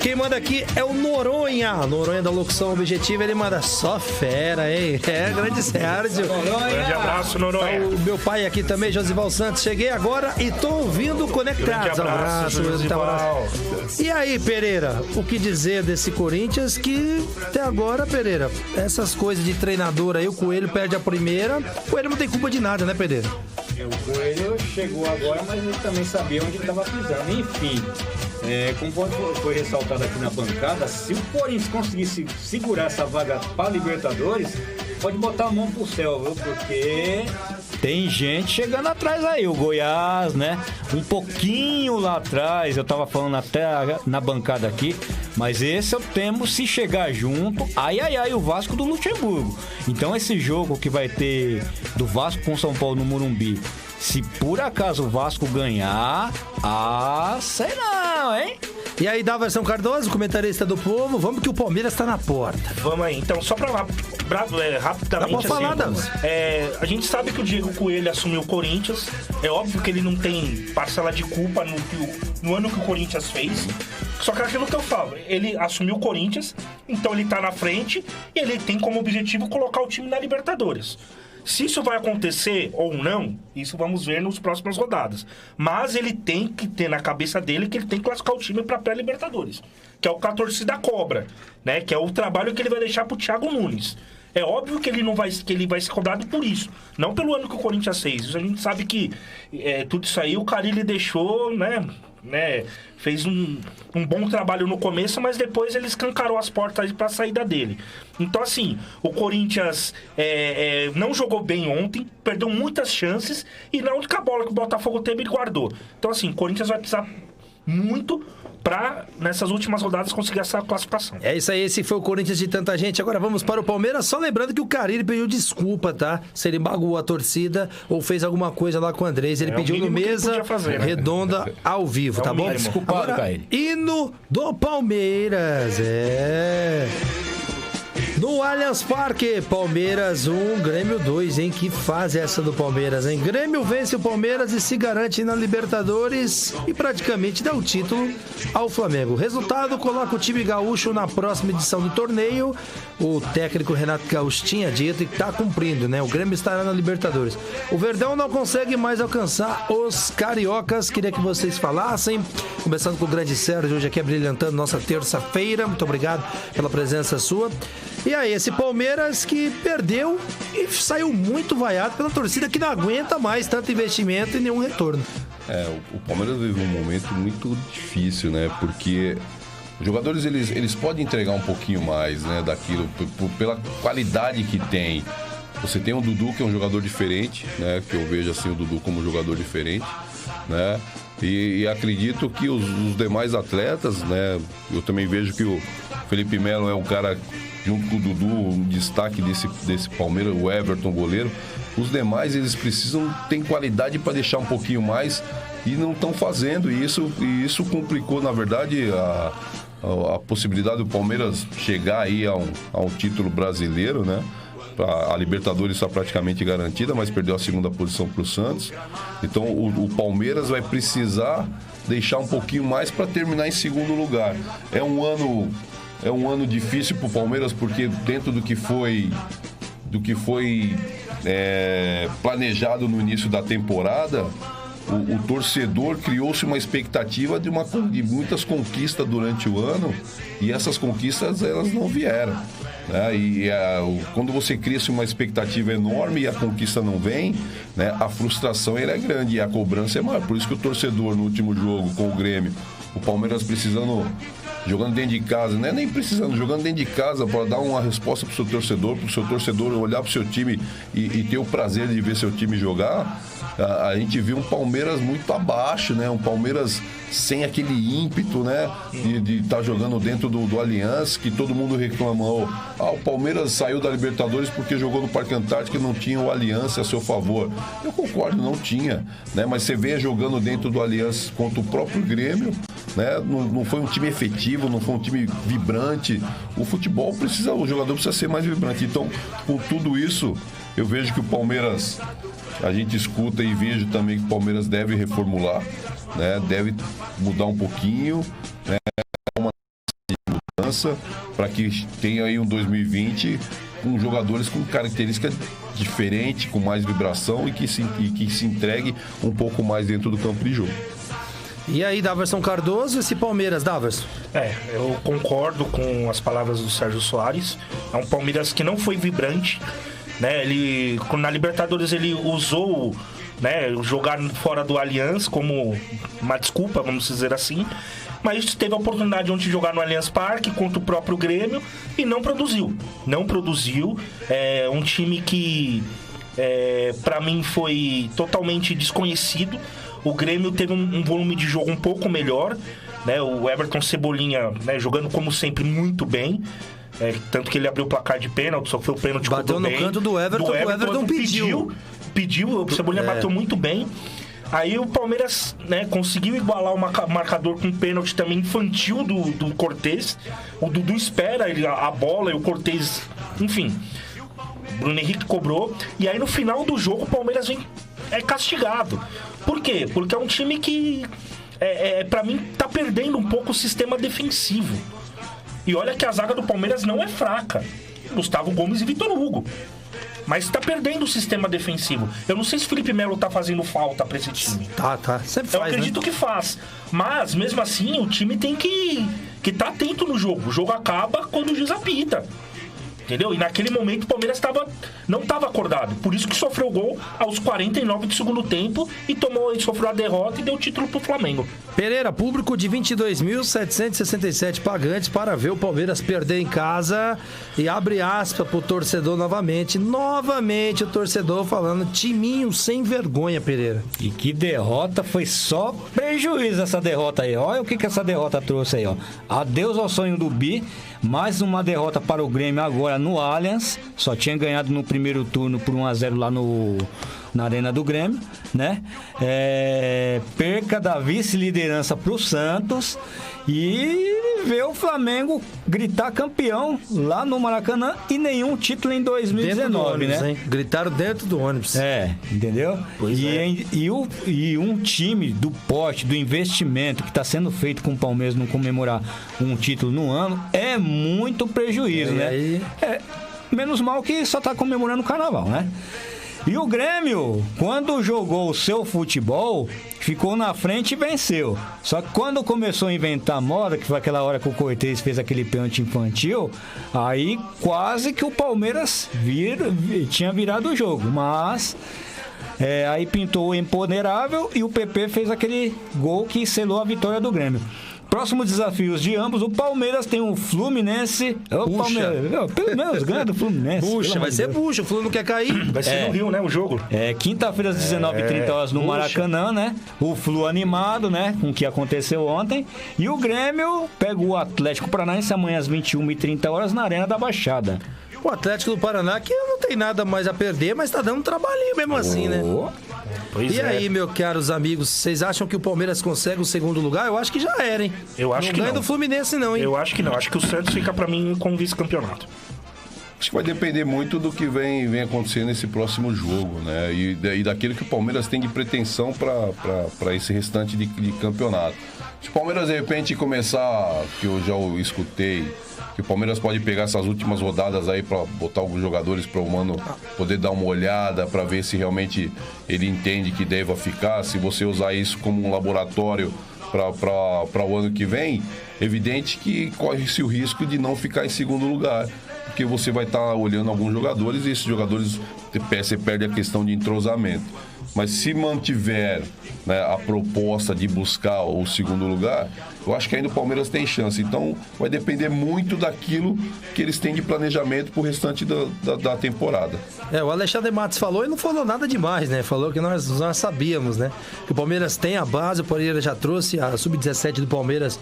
Quem manda aqui é o Noronha. Noronha da locução objetiva. Ele manda só fera, hein? Grande Sérgio. Grande abraço, Noronha. O meu pai aqui também, Josival Santos. Cheguei agora e tô ouvindo Conectados. Grande abraço, Josival. E aí, Pereira, o que dizer desse Corinthians que até agora, Pereira, essas coisas de treinador aí, o Coelho perde a primeira. O Coelho não tem culpa de nada, né, Pereira? O Coelho chegou agora, mas ele também sabia onde ele estava pisando. Enfim, como foi ressaltado aqui na bancada, se o Corinthians conseguisse segurar essa vaga para a Libertadores, pode botar a mão pro céu, viu? Porque tem gente chegando atrás aí. O Goiás, né? Um pouquinho lá atrás, eu tava falando até na bancada aqui, mas esse eu temo se chegar junto. Ai, o Vasco do Luxemburgo. Então esse jogo que vai ter do Vasco com São Paulo no Morumbi, se por acaso o Vasco ganhar, sei não, hein? E aí, Daverson Cardoso, comentarista do Povo, vamos que o Palmeiras tá na porta. Vamos aí. Então, só pra rapidamente, Dá pra falar, assim, a gente sabe que o Diego Coelho assumiu o Corinthians. É óbvio que ele não tem parcela de culpa no ano que o Corinthians fez. Só que é aquilo que eu falo, ele assumiu o Corinthians, então ele tá na frente e ele tem como objetivo colocar o time na Libertadores. Se isso vai acontecer ou não, isso vamos ver nas próximas rodadas. Mas ele tem que ter na cabeça dele que ele tem que classificar o time para pré-Libertadores, que é o que a torcida cobra, né? Que é o trabalho que ele vai deixar pro Thiago Nunes. É óbvio que ele vai ser cobrado por isso, não pelo ano que o Corinthians fez. Isso a gente sabe que tudo isso aí o Carille deixou, né, fez um bom trabalho no começo, mas depois ele escancarou as portas para a saída dele. Então, assim, o Corinthians não jogou bem ontem, perdeu muitas chances e na única bola que o Botafogo teve, ele guardou. Então, assim, o Corinthians vai precisar muito para, nessas últimas rodadas, conseguir essa classificação. É isso aí, esse foi o Corinthians de tanta gente. Agora vamos para o Palmeiras, só lembrando que o Carille pediu desculpa, tá? Se ele magoou a torcida ou fez alguma coisa lá com o Andrés, ele pediu no Mesa Redonda ao vivo, tá bom? Desculpado, Carille. Hino do Palmeiras, no Allianz Parque, Palmeiras 1, Grêmio 2, hein? Que fase essa do Palmeiras, hein? Grêmio vence o Palmeiras e se garante na Libertadores e praticamente dá o título ao Flamengo. O resultado coloca o time gaúcho na próxima edição do torneio. O técnico Renato Gaúcho tinha dito e tá cumprindo, né? O Grêmio estará na Libertadores. O Verdão não consegue mais alcançar os cariocas. Queria que vocês falassem. Começando com o grande Sérgio, hoje aqui brilhantando nossa terça-feira. Muito obrigado pela presença sua. E aí, esse Palmeiras que perdeu e saiu muito vaiado pela torcida que não aguenta mais tanto investimento e nenhum retorno. O Palmeiras vive um momento muito difícil, né? Porque os jogadores, eles podem entregar um pouquinho mais, né? Daquilo, pela qualidade que tem. Você tem o Dudu, que é um jogador diferente, né? Que eu vejo, assim, o Dudu como um jogador diferente, né? E acredito que os demais atletas, né? Eu também vejo que o Felipe Melo é um cara, junto com o Dudu, um destaque desse Palmeiras, o Everton, goleiro. Os demais, eles precisam ter qualidade para deixar um pouquinho mais e não estão fazendo. E isso complicou, na verdade, a possibilidade do Palmeiras chegar aí a um título brasileiro, né? A Libertadores está praticamente garantida, mas perdeu a segunda posição para o Santos. Então o Palmeiras vai precisar deixar um pouquinho mais para terminar em segundo lugar. É um ano É um ano difícil pro Palmeiras, porque dentro do que foi planejado no início da temporada, o torcedor criou-se uma expectativa de muitas conquistas durante o ano, e essas conquistas elas não vieram, né? Quando você cria-se uma expectativa enorme e a conquista não vem, né, a frustração é grande e a cobrança é maior. Por isso que o torcedor no último jogo com o Grêmio, o Palmeiras jogando dentro de casa, né? Nem precisando, jogando dentro de casa para dar uma resposta pro seu torcedor olhar pro seu time e ter o prazer de ver seu time jogar. A gente viu um Palmeiras muito abaixo, né? Um Palmeiras sem aquele ímpeto, né? De estar jogando dentro do Allianz, que todo mundo reclamou. O Palmeiras saiu da Libertadores porque jogou no Parque Antártico e não tinha o Allianz a seu favor. Eu concordo, não tinha, né? Mas você vê jogando dentro do Allianz contra o próprio Grêmio, né? Não foi um time efetivo, não foi um time vibrante. O futebol o jogador precisa ser mais vibrante. Então, com tudo isso, eu vejo que o Palmeiras, a gente escuta e vejo também que o Palmeiras deve reformular, né? Deve mudar um pouquinho, né? Uma mudança para que tenha aí um 2020 com jogadores com característica diferente, com mais vibração e que se entregue um pouco mais dentro do campo de jogo. E aí, Daverson Cardoso, esse Palmeiras, Daverson? Eu concordo com as palavras do Sérgio Soares. É um Palmeiras que não foi vibrante, né? Na Libertadores ele usou, né, jogar fora do Allianz como uma desculpa, vamos dizer assim. Mas teve a oportunidade de jogar no Allianz Parque contra o próprio Grêmio e não produziu. É um time que, para mim, foi totalmente desconhecido. O Grêmio teve um volume de jogo um pouco melhor, né? O Everton Cebolinha, né, jogando como sempre muito bem. Tanto que ele abriu o placar de pênalti, só foi o pênalti. Bateu no canto do Everton, o Everton pediu, o Cebolinha bateu muito bem. Aí o Palmeiras, né, conseguiu igualar o marcador com um pênalti também infantil do Cortez. O Dudu espera a bola e o Cortez, enfim. Bruno Henrique cobrou. E aí no final do jogo o Palmeiras vem castigado. Por quê? Porque é um time que, pra mim, tá perdendo um pouco o sistema defensivo. E olha que a zaga do Palmeiras não é fraca. Gustavo Gomes e Vitor Hugo. Mas tá perdendo o sistema defensivo. Eu não sei se o Felipe Melo tá fazendo falta pra esse time. Tá. Sempre faz, eu acredito, né, que faz. Mas, mesmo assim, o time tem que tá atento no jogo. O jogo acaba quando o juiz apita. Entendeu? E naquele momento o Palmeiras não estava acordado. Por isso que sofreu gol aos 49 do segundo tempo e sofreu a derrota e deu o título pro Flamengo. Pereira, público de 22.767 pagantes para ver o Palmeiras perder em casa, e abre aspas pro torcedor novamente o torcedor falando: timinho sem vergonha, Pereira. E que derrota, foi só prejuízo essa derrota aí. Olha o que essa derrota trouxe aí, ó. Adeus ao sonho do Bi. Mais uma derrota para o Grêmio agora no Allianz. Só tinha ganhado no primeiro turno por 1-0 lá na Arena do Grêmio, né? Perca da vice-liderança para o Santos e ver o Flamengo gritar campeão lá no Maracanã e nenhum título em 2019, ônibus, né? Hein? Gritaram dentro do ônibus. Entendeu? E um time do porte, do investimento que está sendo feito com o Palmeiras não comemorar um título no ano é muito prejuízo, né? Menos mal que só está comemorando o Carnaval, né? E o Grêmio, quando jogou o seu futebol, ficou na frente e venceu. Só que quando começou a inventar moda, que foi aquela hora que o Cortez fez aquele pênalti infantil, aí quase que o Palmeiras tinha virado o jogo. Mas aí pintou o imponderável e o PP fez aquele gol que selou a vitória do Grêmio. Próximos desafios de ambos, o Palmeiras tem o Fluminense. Pelo menos ganha do Fluminense. Vai ser bucha, o Flu não quer cair. Vai ser no Rio, né, o jogo. Quinta-feira às 19h30 no Maracanã, né? O Flu animado, né, com o que aconteceu ontem. E o Grêmio pega o Atlético Paranaense amanhã às 21h30 na Arena da Baixada. O Atlético do Paraná, que não tem nada mais a perder, mas tá dando um trabalhinho mesmo assim, né? E aí, meus caros amigos, vocês acham que o Palmeiras consegue o segundo lugar? Eu acho que já era, hein? Eu acho que não. Não ganha do Fluminense, não, hein? Eu acho que não. Acho que o Santos fica pra mim com o vice-campeonato. Acho que vai depender muito do que vem acontecendo nesse próximo jogo, né? E daquilo que o Palmeiras tem de pretensão para esse restante de campeonato. Se o Palmeiras, de repente, começar, que eu já escutei, que o Palmeiras pode pegar essas últimas rodadas aí para botar alguns jogadores para o Mano poder dar uma olhada, para ver se realmente ele entende que deva ficar. Se você usar isso como um laboratório para o ano que vem, evidente que corre-se o risco de não ficar em segundo lugar, porque você vai estar olhando alguns jogadores e esses jogadores, você perde a questão de entrosamento. Mas se mantiver, né, a proposta de buscar o segundo lugar, eu acho que ainda o Palmeiras tem chance. Então vai depender muito daquilo que eles têm de planejamento pro restante da temporada. O Alexandre Matos falou e não falou nada demais, né? Falou que nós sabíamos, né? Que o Palmeiras tem a base, o Palmeiras já trouxe a Sub-17 do Palmeiras.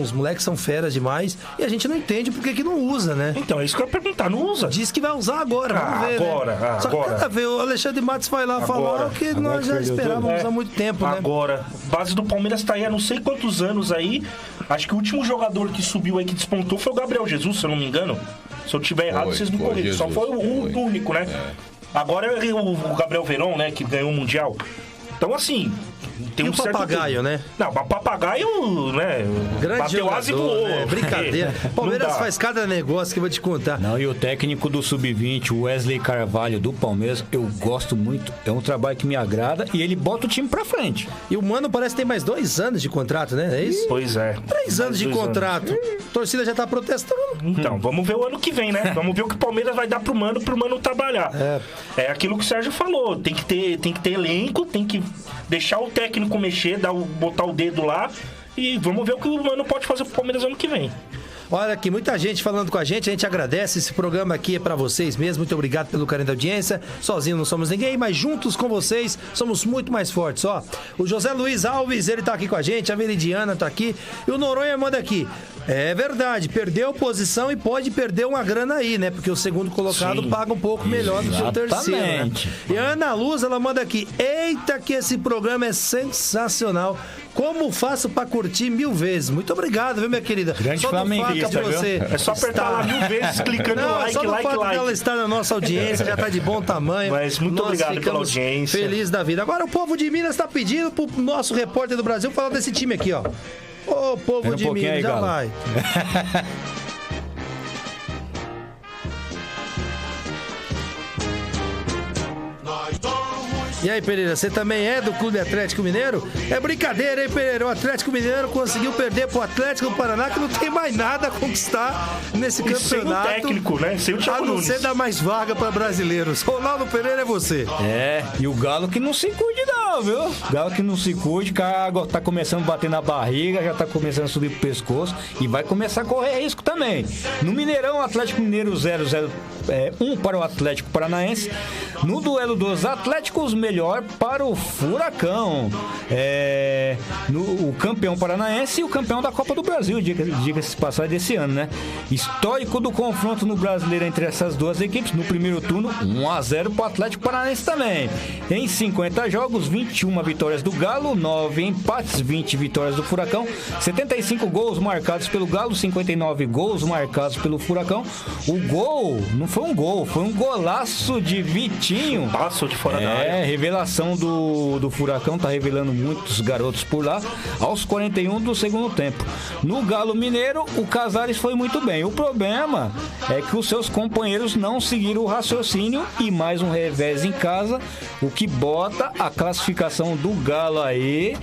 Os moleques são feras demais e a gente não entende por que não usa, né? Então, é isso que eu ia perguntar, não usa? Diz que vai usar agora, vamos ver, agora, né? Só que nada a ver, o Alexandre Matos foi lá falar que nós já esperávamos há muito tempo, né? Agora, base do Palmeiras tá aí há não sei quantos anos aí. Acho que o último jogador que subiu aí, que despontou, foi o Gabriel Jesus, se eu não me engano. Se eu tiver errado, vocês me corrigem. Só foi o único, né? Agora é o Gabriel Veron, né, que ganhou o Mundial. Então, assim... Tem um papagaio, né? Não, mas papagaio, né? Grande bateu asa e voou. Né? Brincadeira. Palmeiras faz cada negócio que eu vou te contar. Não, e o técnico do Sub-20, o Wesley Carvalho, do Palmeiras, eu gosto muito. É um trabalho que me agrada e ele bota o time pra frente. E o Mano parece que tem mais 2 anos de contrato, né? É isso? Pois é. 3 anos de contrato. A torcida já tá protestando. Então, vamos ver o ano que vem, né? Vamos ver o que o Palmeiras vai dar pro Mano trabalhar. É aquilo que o Sérgio falou. Tem que ter elenco, tem que deixar o técnico mexer, botar o dedo lá e vamos ver o que o Mano pode fazer pro Palmeiras ano que vem. Olha aqui, muita gente falando com a gente agradece, esse programa aqui é pra vocês mesmo, muito obrigado pelo carinho da audiência, sozinho não somos ninguém, mas juntos com vocês somos muito mais fortes, ó. O José Luiz Alves, ele tá aqui com a gente, a Veridiana tá aqui, e o Noronha manda aqui, é verdade, perdeu posição e pode perder uma grana aí, né, porque o segundo colocado paga um pouco melhor do que o terceiro, né? E a Ana Luz, ela manda aqui, eita que esse programa é sensacional, como faço pra curtir 1000 vezes? Muito obrigado, viu, minha querida? Grande flamenguista, pra você. É só apertar lá 1000 vezes, clicando no like, só no like, fato like. dela estar na nossa audiência, já tá de bom tamanho. Mas muito obrigado pela audiência. Feliz da vida. Agora o povo de Minas tá pedindo pro nosso repórter do Brasil falar desse time aqui, ó. Ô, povo de Minas, aí, já vai. E aí, Pereira, você também é do Clube Atlético Mineiro? É brincadeira, hein, Pereira? O Atlético Mineiro conseguiu perder pro Atlético do Paraná, que não tem mais nada a conquistar nesse campeonato. Sem o técnico, né? Sem o Thiago Nunes. A não ser dar mais vaga pra brasileiros. Ronaldo Pereira é você. E o Galo que não se cuide não, viu? Galo que não se cuide, que a água tá começando a bater na barriga, já tá começando a subir pro pescoço e vai começar a correr risco também. No Mineirão, Atlético Mineiro 0-0, 1 para o Atlético Paranaense. No duelo dos Atléticos, melhor para o Furacão. O campeão paranaense e o campeão da Copa do Brasil, diga-se passagem desse ano, né? Histórico do confronto no Brasileiro entre essas duas equipes. No primeiro turno, 1-0 para o Atlético Paranaense também. Em 50 jogos, 21 vitórias do Galo, 9 empates, 20 vitórias do Furacão, 75 gols marcados pelo Galo, 59 gols marcados pelo Furacão. O gol, não foi um gol, foi um golaço de Vitinho. Passou de fora da área. Revelação do Furacão, tá revelando muitos garotos por lá, aos 41 do segundo tempo. No Galo Mineiro, o Casares foi muito bem. O problema é que os seus companheiros não seguiram o raciocínio e mais um revés em casa, o que bota a classificação do Galo aí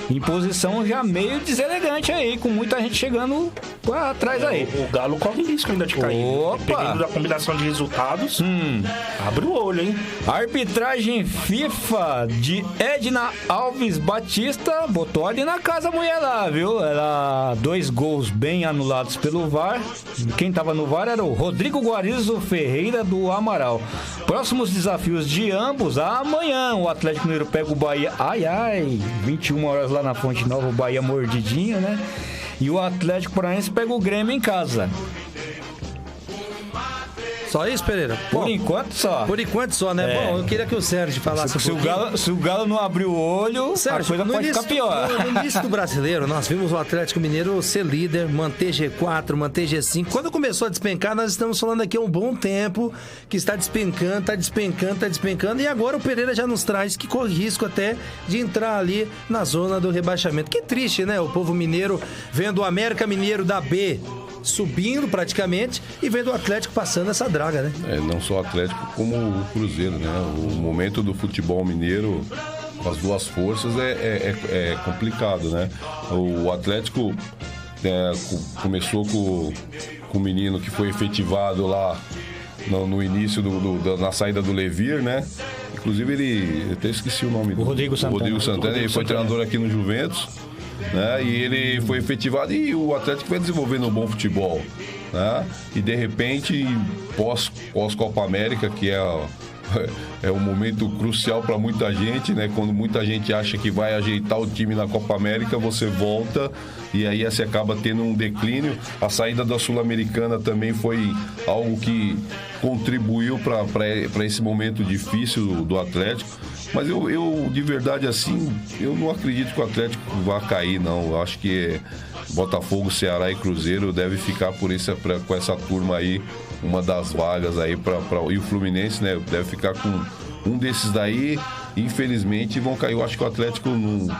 em posição já meio deselegante aí, com muita gente chegando atrás aí. O Galo corre risco ainda de cair. Dependendo da combinação de resultados, abre o olho, hein? Arbitragem FIFA de Edna Alves Batista botou ali na casa a mulher lá, viu? Era 2 gols bem anulados pelo VAR. Quem tava no VAR era o Rodrigo Guarizo Ferreira do Amaral. Próximos desafios de ambos, amanhã o Atlético Mineiro pega o Bahia, 21 horas lá na Fonte Nova, o Bahia mordidinho, né? E o Atlético Paranaense pega o Grêmio em casa. Só isso, Pereira? Por enquanto só. Por enquanto só, né? Bom, eu queria que o Sérgio falasse Se o Galo não abrir o olho, Sérgio, a coisa pode ficar pior. No início do Brasileiro, nós vimos o Atlético Mineiro ser líder, manter G4, manter G5. Quando começou a despencar, nós estamos falando aqui há um bom tempo que está despencando. E agora o Pereira já nos traz que corre risco até de entrar ali na zona do rebaixamento. Que triste, né? O povo mineiro vendo o América Mineiro da B subindo praticamente e vendo o Atlético passando essa draga, né? Não só o Atlético, como o Cruzeiro, né? O momento do futebol mineiro, com as duas forças, é complicado, né? O Atlético começou com o menino que foi efetivado lá no início na saída do Levir, né? Inclusive eu até esqueci o nome o Rodrigo Santana. Ele foi treinador aqui no Juventus, né? E ele foi efetivado e o Atlético vai desenvolvendo um bom futebol, né? E de repente, pós Copa América, que é um momento crucial para muita gente, né? Quando muita gente acha que vai ajeitar o time na Copa América, você volta e aí você acaba tendo um declínio. A saída da Sul-Americana também foi algo que contribuiu para esse momento difícil do Atlético. Mas eu de verdade, assim, eu não acredito que o Atlético vá cair, não. Eu acho que Botafogo, Ceará e Cruzeiro deve ficar com essa turma aí, uma das vagas aí e o Fluminense, né, deve ficar com um desses daí. Infelizmente vão cair. Eu acho que o Atlético,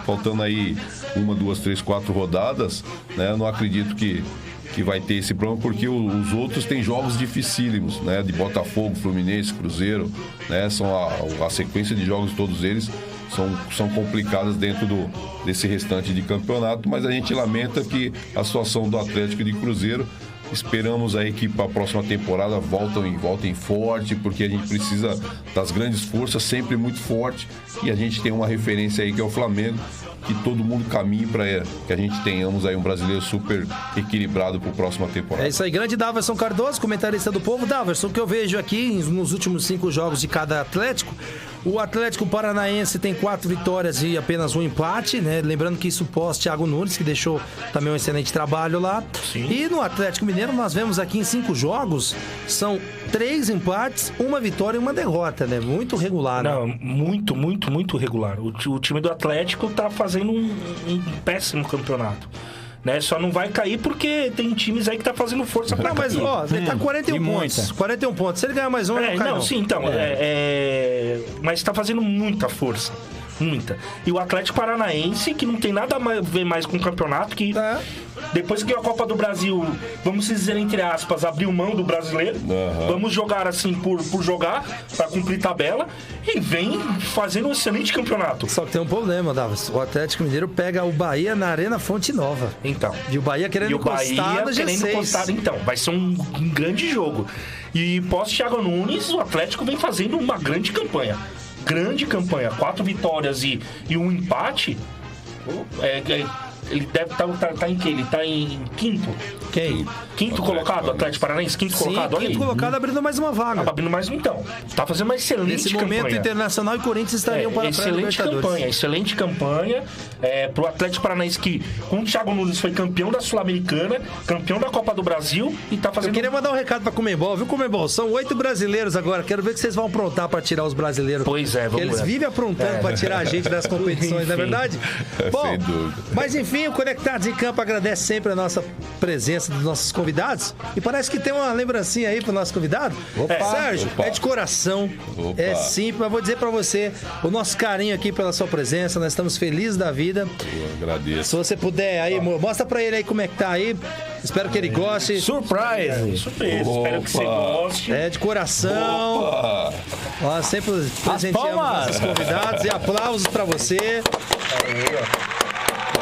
faltando aí 1, 2, 3, 4 rodadas, né, eu não acredito que vai ter esse problema, porque os outros têm jogos dificílimos, né? De Botafogo, Fluminense, Cruzeiro, né? São a sequência de jogos, todos eles são complicadas dentro desse restante de campeonato, mas a gente lamenta que a situação do Atlético e de Cruzeiro, esperamos aí que para a próxima temporada voltem forte, porque a gente precisa das grandes forças, sempre muito forte, e a gente tem uma referência aí que é o Flamengo, que todo mundo caminhe para que a gente tenhamos aí um brasileiro super equilibrado para a próxima temporada. É isso aí, grande Daverson Cardoso, comentarista do Povo. Daverson, o que eu vejo aqui nos últimos 5 jogos de cada Atlético, o Atlético Paranaense tem 4 vitórias e apenas um empate, né? Lembrando que isso pós Thiago Nunes, que deixou também um excelente trabalho lá. Sim. E no Atlético Mineiro nós vemos aqui em 5 jogos, são 3 empates, 1 vitória e 1 derrota, né? Muito regular, né? Não, muito regular. O time do Atlético tá fazendo um péssimo campeonato, né? Só não vai cair porque tem times aí que tá fazendo força pra cair. Mas, ele tá 41 pontos. 41 pontos. Se ele ganhar mais um, ele não cai, não. Sim, então. Mas tá fazendo muita força. Muita. E o Atlético Paranaense, que não tem nada a ver mais com o campeonato, que depois que a Copa do Brasil, vamos dizer entre aspas, abriu mão do brasileiro, vamos jogar assim por jogar, pra cumprir tabela, e vem fazendo um excelente campeonato. Só que tem um problema, Davis. O Atlético Mineiro pega o Bahia na Arena Fonte Nova. Então. E o Bahia querendo encostar no G6. Então, vai ser um grande jogo. E pós Thiago Nunes, o Atlético vem fazendo uma grande campanha. 4 vitórias e um empate. Ele deve estar em quê? Ele está em quinto? Quem? Quinto colocado, Atlético Paranaense, quinto colocado, olha aí. Quinto colocado, abrindo mais uma vaga. Abrindo mais um, então. Tá fazendo uma excelente campanha. Nesse momento, Internacional e Corinthians estariam para a Libertadores. Excelente campanha. Pro Atlético Paranaense, que com o Thiago Nunes foi campeão da Sul-Americana, campeão da Copa do Brasil e tá fazendo... Eu queria mandar um recado para Conmebol, viu, Conmebol? São 8 brasileiros agora. Quero ver o que vocês vão aprontar para tirar os brasileiros. Pois é, vamos ver. Eles vivem aprontando para tirar a gente das competições, não é verdade? Bom, sem dúvida. Mas enfim, o Conectados em Campo agradece sempre a nossa presença dos nossos convidados. E parece que tem uma lembrancinha aí pro nosso convidado. Sérgio, é de coração. É simples, mas vou dizer pra você o nosso carinho aqui pela sua presença. Nós estamos felizes da vida. Eu agradeço. Se você puder aí, mostra pra ele aí como é que tá aí. Espero que ele goste. Surprise! Espero que você goste. É de coração. Ó, sempre presenteamos nossos convidados. E aplausos pra você.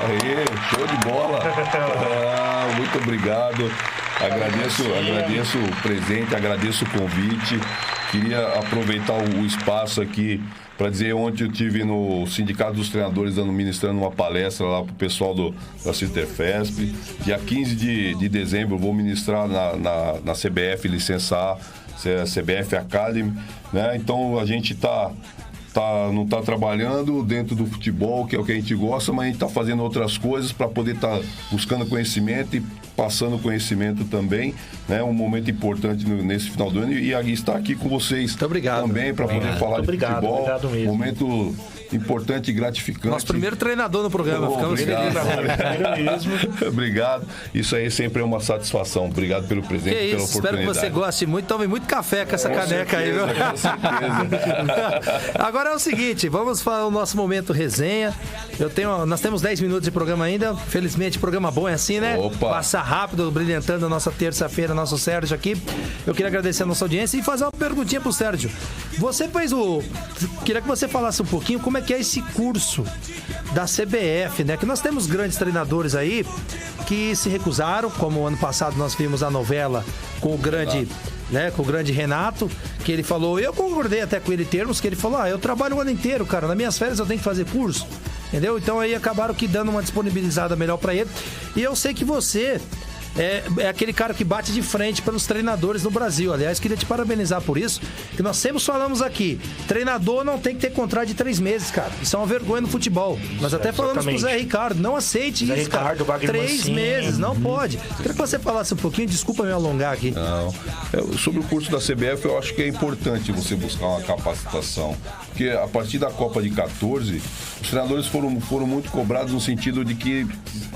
Aí, show de bola. Muito obrigado. Agradeço o presente, agradeço o convite. Queria aproveitar o espaço aqui para dizer, ontem eu estive no Sindicato dos Treinadores ministrando uma palestra lá para o pessoal da Citerfesp. Dia 15 de dezembro eu vou ministrar na CBF Licença A, CBF Academy, né? Então a gente está não tá trabalhando dentro do futebol, que é o que a gente gosta, mas a gente tá fazendo outras coisas para poder estar buscando conhecimento e passando conhecimento também, né? Um momento importante nesse final do ano e estar aqui com vocês também para poder falar de futebol. Obrigado mesmo. Momento importante e gratificante. Nosso primeiro treinador no programa. Ficamos Obrigado. felizes. Obrigado. Isso aí sempre é uma satisfação. Obrigado pelo presente, Que pela isso, espero que oportunidade. você goste muito. Tome muito café com essa caneca aí, viu? Com certeza. Agora é o seguinte, vamos falar o nosso momento resenha. Nós temos 10 minutos de programa ainda. Felizmente, programa bom é assim, né? Opa. Passa rápido, brilhantando a nossa terça-feira, nosso Sérgio aqui. Eu queria agradecer a nossa audiência e fazer uma perguntinha pro Sérgio. Você fez Queria que você falasse um pouquinho como é que é esse curso da CBF, né? Que nós temos grandes treinadores aí que se recusaram, como ano passado nós vimos a novela com o grande... Né, com o grande Renato, que ele falou, eu concordei até com ele em termos, que ele falou, eu trabalho o ano inteiro, cara, nas minhas férias eu tenho que fazer curso, entendeu? Então aí acabaram que dando uma disponibilizada melhor pra ele, e eu sei que você é aquele cara que bate de frente pelos treinadores no Brasil. Aliás, queria te parabenizar por isso, que nós sempre falamos aqui, treinador não tem que ter contrato de 3 meses, cara. Isso é uma vergonha no futebol. Nós até falamos pro Zé Ricardo, não aceite Zé isso, Ricardo, cara. 3 Mancini. meses, não pode. Queria que você falasse um pouquinho, desculpa me alongar aqui. Não. Sobre o curso da CBF, eu acho que é importante você buscar uma capacitação. Porque a partir da Copa de 14, os treinadores foram muito cobrados no sentido de que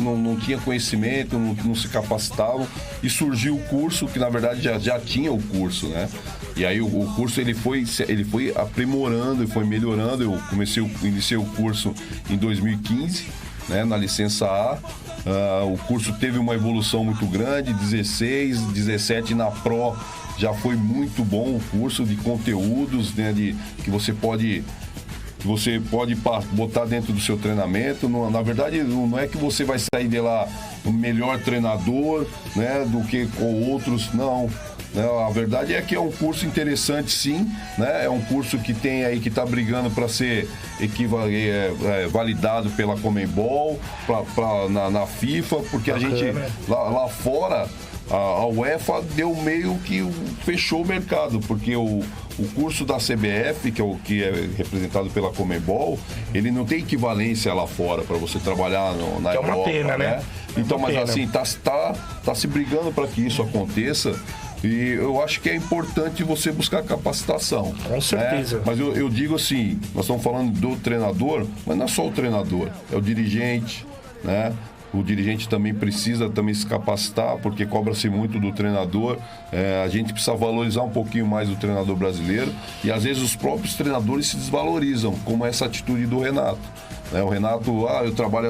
não tinha conhecimento, não se capacitavam. E surgiu o curso, que na verdade já tinha o curso, né? E aí o curso ele foi aprimorando e foi melhorando. Eu iniciei o curso em 2015, né, na licença A. O curso teve uma evolução muito grande, 16, 17 na Pro. Já foi muito bom o curso de conteúdos, né, que você pode botar dentro do seu treinamento. Na verdade, não é que você vai sair de lá o melhor treinador, né, do que com outros, não. A verdade é que é um curso interessante, sim, né? É um curso que tem aí, que está brigando para ser validado pela Conmebol, na FIFA, porque a gente, lá fora, a UEFA deu meio que fechou o mercado, porque o curso da CBF, que é representado pela Conmebol, ele não tem equivalência lá fora para você trabalhar na Europa. É uma pena, né? Então, mas assim, tá se brigando para que isso aconteça. E eu acho que é importante você buscar capacitação. Com certeza. Né? Mas eu digo assim, nós estamos falando do treinador, mas não é só o treinador, é o dirigente, né? O dirigente também precisa se capacitar, porque cobra-se muito do treinador. A gente precisa valorizar um pouquinho mais o treinador brasileiro. E às vezes os próprios treinadores se desvalorizam, como essa atitude do Renato. O Renato, eu trabalho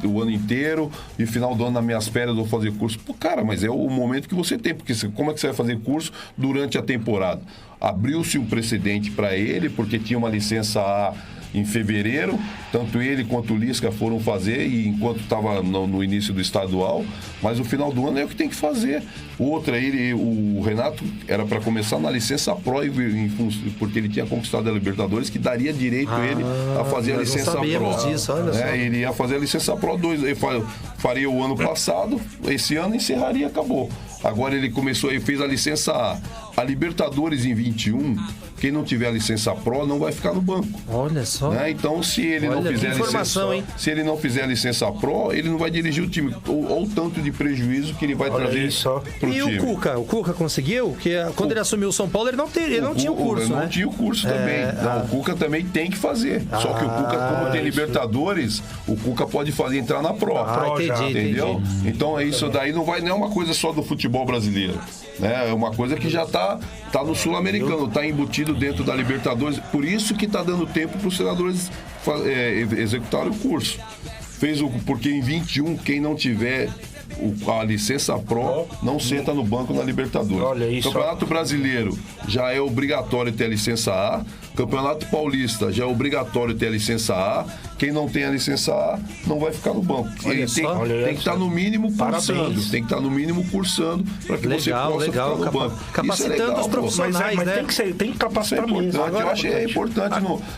o ano inteiro e final do ano, nas minhas férias, eu vou fazer curso. Pô, cara, mas é o momento que você tem, porque como é que você vai fazer curso durante a temporada? Abriu-se um precedente para ele, porque tinha uma licença A em fevereiro, tanto ele quanto o Lisca foram fazer, e enquanto estava no início do estadual, mas o final do ano é o que tem que fazer. Outra, o Renato era para começar na licença Pro, porque ele tinha conquistado a Libertadores, que daria direito a ele a fazer a licença Pro. Disso, olha só. Ele ia fazer a licença Pro 2, ele faria o ano passado, esse ano encerraria, acabou. Agora ele fez a licença A. A Libertadores em 21, quem não tiver a licença Pro não vai ficar no banco. Olha só. Né? Então, se ele não fizer a licença Pro, ele não vai dirigir o time. Ou o tanto de prejuízo que ele vai trazer pro time. E o Cuca? O Cuca conseguiu? Porque quando ele assumiu o São Paulo, ele não tinha o curso, né? Não tinha o curso também. O Cuca também tem que fazer. Só que o Cuca, como tem Libertadores, o Cuca pode entrar na Pro. Entendeu? Entendi. Então, isso daí não é uma coisa só do futebol brasileiro. Né? É uma coisa que já tá no Sul-Americano, tá embutido dentro da Libertadores. Por isso que tá dando tempo para os treinadores executarem o curso. Porque em 21, quem não tiver a licença Pro não senta no banco na Libertadores. Olha isso. Campeonato Brasileiro já é obrigatório ter a licença A. Campeonato Paulista já é obrigatório ter a licença A. Quem não tem a licença A não vai ficar no banco. Ele tem que estar no mínimo cursando. Tem que estar no mínimo cursando para que você possa ficar no banco. Capacitando os profissionais, mas né? Tem que capacitar mesmo. Eu acho que é importante.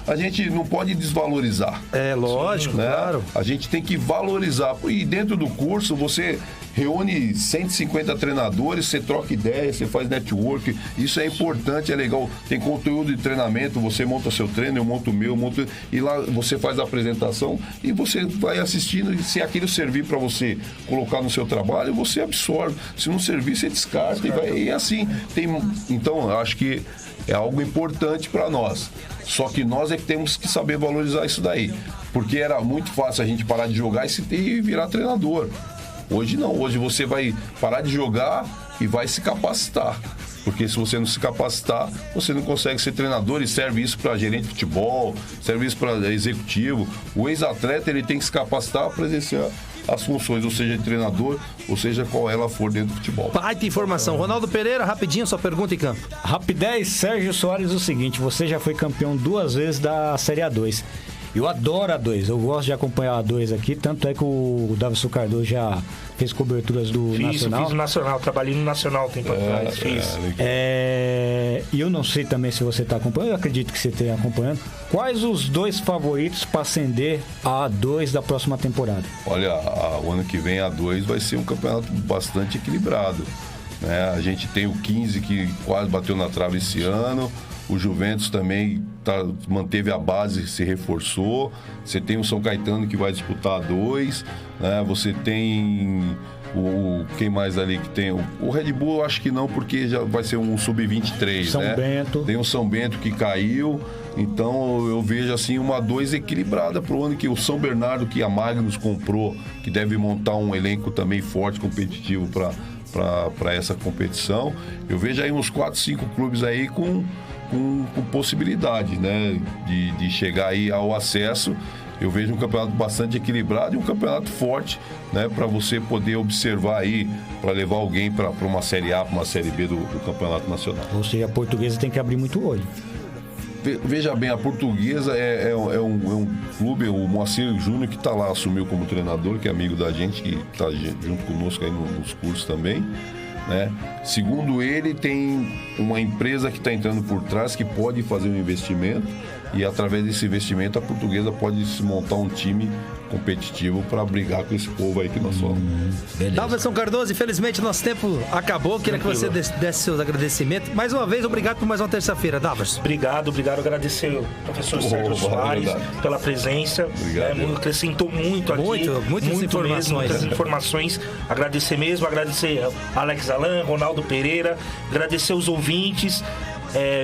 A gente não pode desvalorizar. É lógico, né? Claro. A gente tem que valorizar. E dentro do curso você reúne 150 treinadores, você troca ideia, você faz network. Isso é importante, é legal. Tem conteúdo de treinamento, Você monta seu treino, eu monto o meu, e lá você faz a apresentação e você vai assistindo, e se aquilo servir para você colocar no seu trabalho, você absorve. Se não servir, você descarta e assim. Então, eu acho que é algo importante para nós. Só que nós é que temos que saber valorizar isso daí. Porque era muito fácil a gente parar de jogar e virar treinador. Hoje não. Hoje você vai parar de jogar e vai se capacitar. Porque se você não se capacitar, você não consegue ser treinador, e serve isso para gerente de futebol, serve isso para executivo. O ex-atleta, ele tem que se capacitar para exercer as funções, ou seja, de treinador, ou seja, qual ela for dentro do futebol. Baita informação. Ronaldo Pereira, rapidinho, sua pergunta em campo. Rapidez, Sérgio Soares, o seguinte, você já foi campeão 2 vezes da Série A2. Eu adoro a 2, eu gosto de acompanhar a 2 aqui, tanto é que o Davidson Cardoso já fez coberturas do Nacional. Fiz o Nacional, trabalhei no Nacional tempo atrás, fiz. E eu não sei também se você está acompanhando, eu acredito que você esteja acompanhando. Quais os 2 favoritos para ascender a A2 da próxima temporada? Olha, o ano que vem a A2 vai ser um campeonato bastante equilibrado, né? A gente tem o 15 que quase bateu na trave esse ano. O Juventus também manteve a base, se reforçou. Você tem o São Caetano que vai disputar a 2, né? Você tem quem mais ali que tem? O Red Bull eu acho que não, porque já vai ser um sub-23, São né? Bento. Tem o São Bento que caiu. Então eu vejo assim uma 2 equilibrada para o ano, que o São Bernardo, que a Magnus comprou, que deve montar um elenco também forte, competitivo para essa competição. Eu vejo aí uns 4, 5 clubes aí com possibilidade, né, de chegar aí ao acesso. Eu vejo um campeonato bastante equilibrado e um campeonato forte, né, para você poder observar aí, para levar alguém para uma Série A, para uma Série B do Campeonato Nacional. Ou seja, a Portuguesa tem que abrir muito o olho. Veja bem, a Portuguesa é um clube, o Moacir Júnior, que está lá, assumiu como treinador, que é amigo da gente, que está junto conosco aí nos cursos também, né? Segundo ele, tem uma empresa que está entrando por trás, que pode fazer um investimento, e através desse investimento a Portuguesa pode se montar um time competitivo para brigar com esse povo aí que nós somos. Davidson Cardoso, infelizmente nosso tempo acabou. Queria que você desse seus agradecimentos. Mais uma vez, obrigado por mais uma terça-feira, Davidson. Obrigado. Agradecer ao professor Sérgio Soares pela presença. Acrescentou muito aqui. Muitas informações. Agradecer mesmo, agradecer Alex Alan, Ronaldo Pereira, agradecer os ouvintes.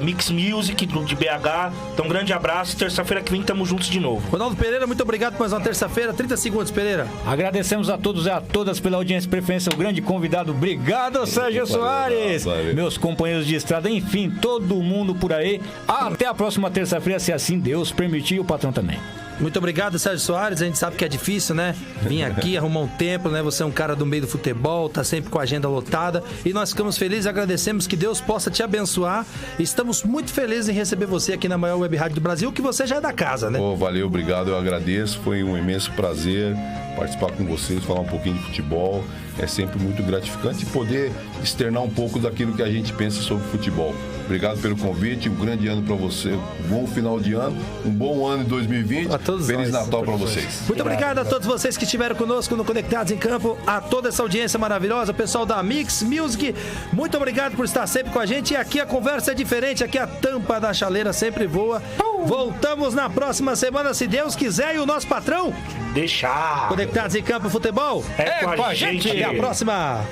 Mix Music de BH. Então, um grande abraço. Terça-feira que vem estamos juntos de novo. Ronaldo Pereira, muito obrigado por mais uma terça-feira. 30 segundos, Pereira. Agradecemos a todos e a todas pela audiência e preferência. O grande convidado. Obrigado, Sérgio Soares. Valeu. Meus companheiros de estrada, enfim, todo mundo por aí. Até a próxima terça-feira, se assim Deus permitir, e o patrão também. Muito obrigado, Sérgio Soares. A gente sabe que é difícil, né? Vir aqui, arrumar um tempo, né? Você é um cara do meio do futebol, tá sempre com a agenda lotada. E nós ficamos felizes e agradecemos, que Deus possa te abençoar. Estamos muito felizes em receber você aqui na maior web rádio do Brasil, que você já é da casa, né? Valeu, obrigado, eu agradeço. Foi um imenso prazer participar com vocês, falar um pouquinho de futebol. É sempre muito gratificante poder externar um pouco daquilo que a gente pensa sobre futebol. Obrigado pelo convite, um grande ano para você, um bom final de ano, um bom ano de 2020. Feliz Natal para vocês. Muito obrigado a todos vocês que estiveram conosco no Conectados em Campo, a toda essa audiência maravilhosa, o pessoal da Mix Music, muito obrigado por estar sempre com a gente. E aqui a conversa é diferente, aqui a tampa da chaleira sempre voa. Voltamos na próxima semana, se Deus quiser, e o nosso patrão deixar. Conectados em Campo Futebol é com a gente. Até a próxima.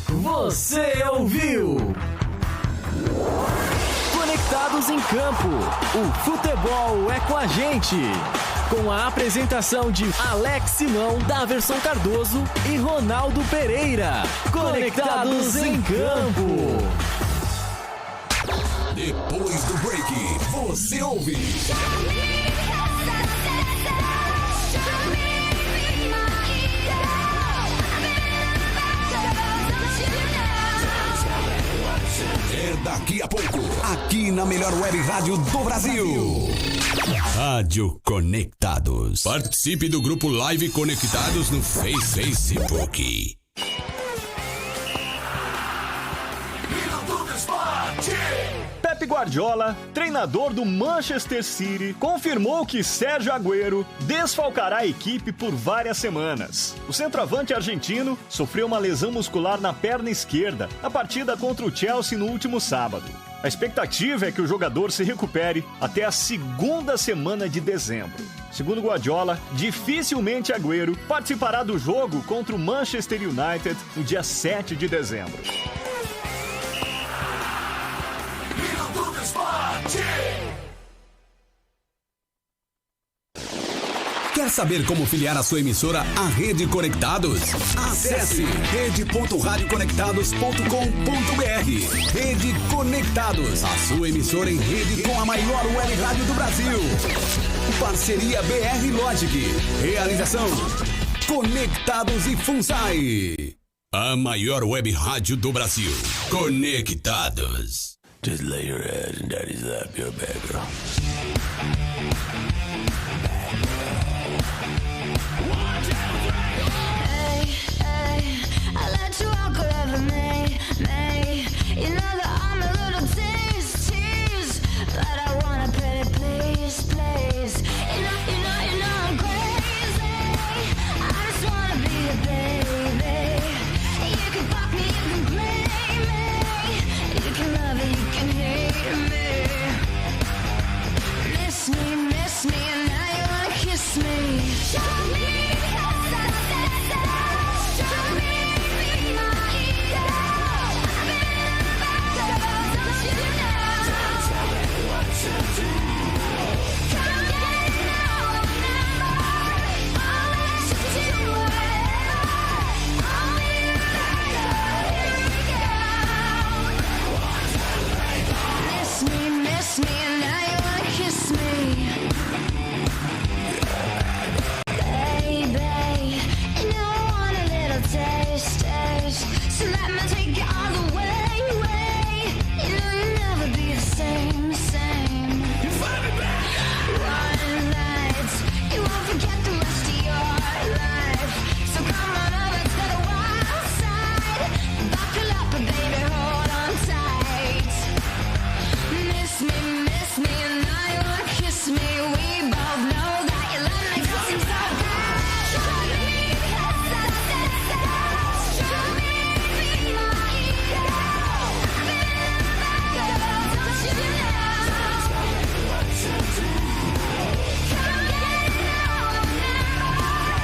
Você ouviu Conectados em Campo. O futebol é com a gente. Com a apresentação de Alex Simão, Daverson Cardoso e Ronaldo Pereira. Conectados em Campo. Depois do break, você ouve. É daqui a pouco, aqui na melhor web rádio do Brasil. Rádio Conectados. Participe do grupo Live Conectados no Facebook. Pep Guardiola, treinador do Manchester City, confirmou que Sérgio Agüero desfalcará a equipe por várias semanas. O centroavante argentino sofreu uma lesão muscular na perna esquerda na partida contra o Chelsea no último sábado. A expectativa é que o jogador se recupere até a segunda semana de dezembro. Segundo Guardiola, dificilmente Agüero participará do jogo contra o Manchester United no dia 7 de dezembro. Quer saber como filiar a sua emissora à Rede Conectados? Acesse rede.radioconectados.com.br. Rede Conectados, a sua emissora em rede com a maior web rádio do Brasil. Parceria BR Logic. Realização Conectados e FUNSAI. A maior web rádio do Brasil. Conectados. Just lay your head and daddy's up your back, girl.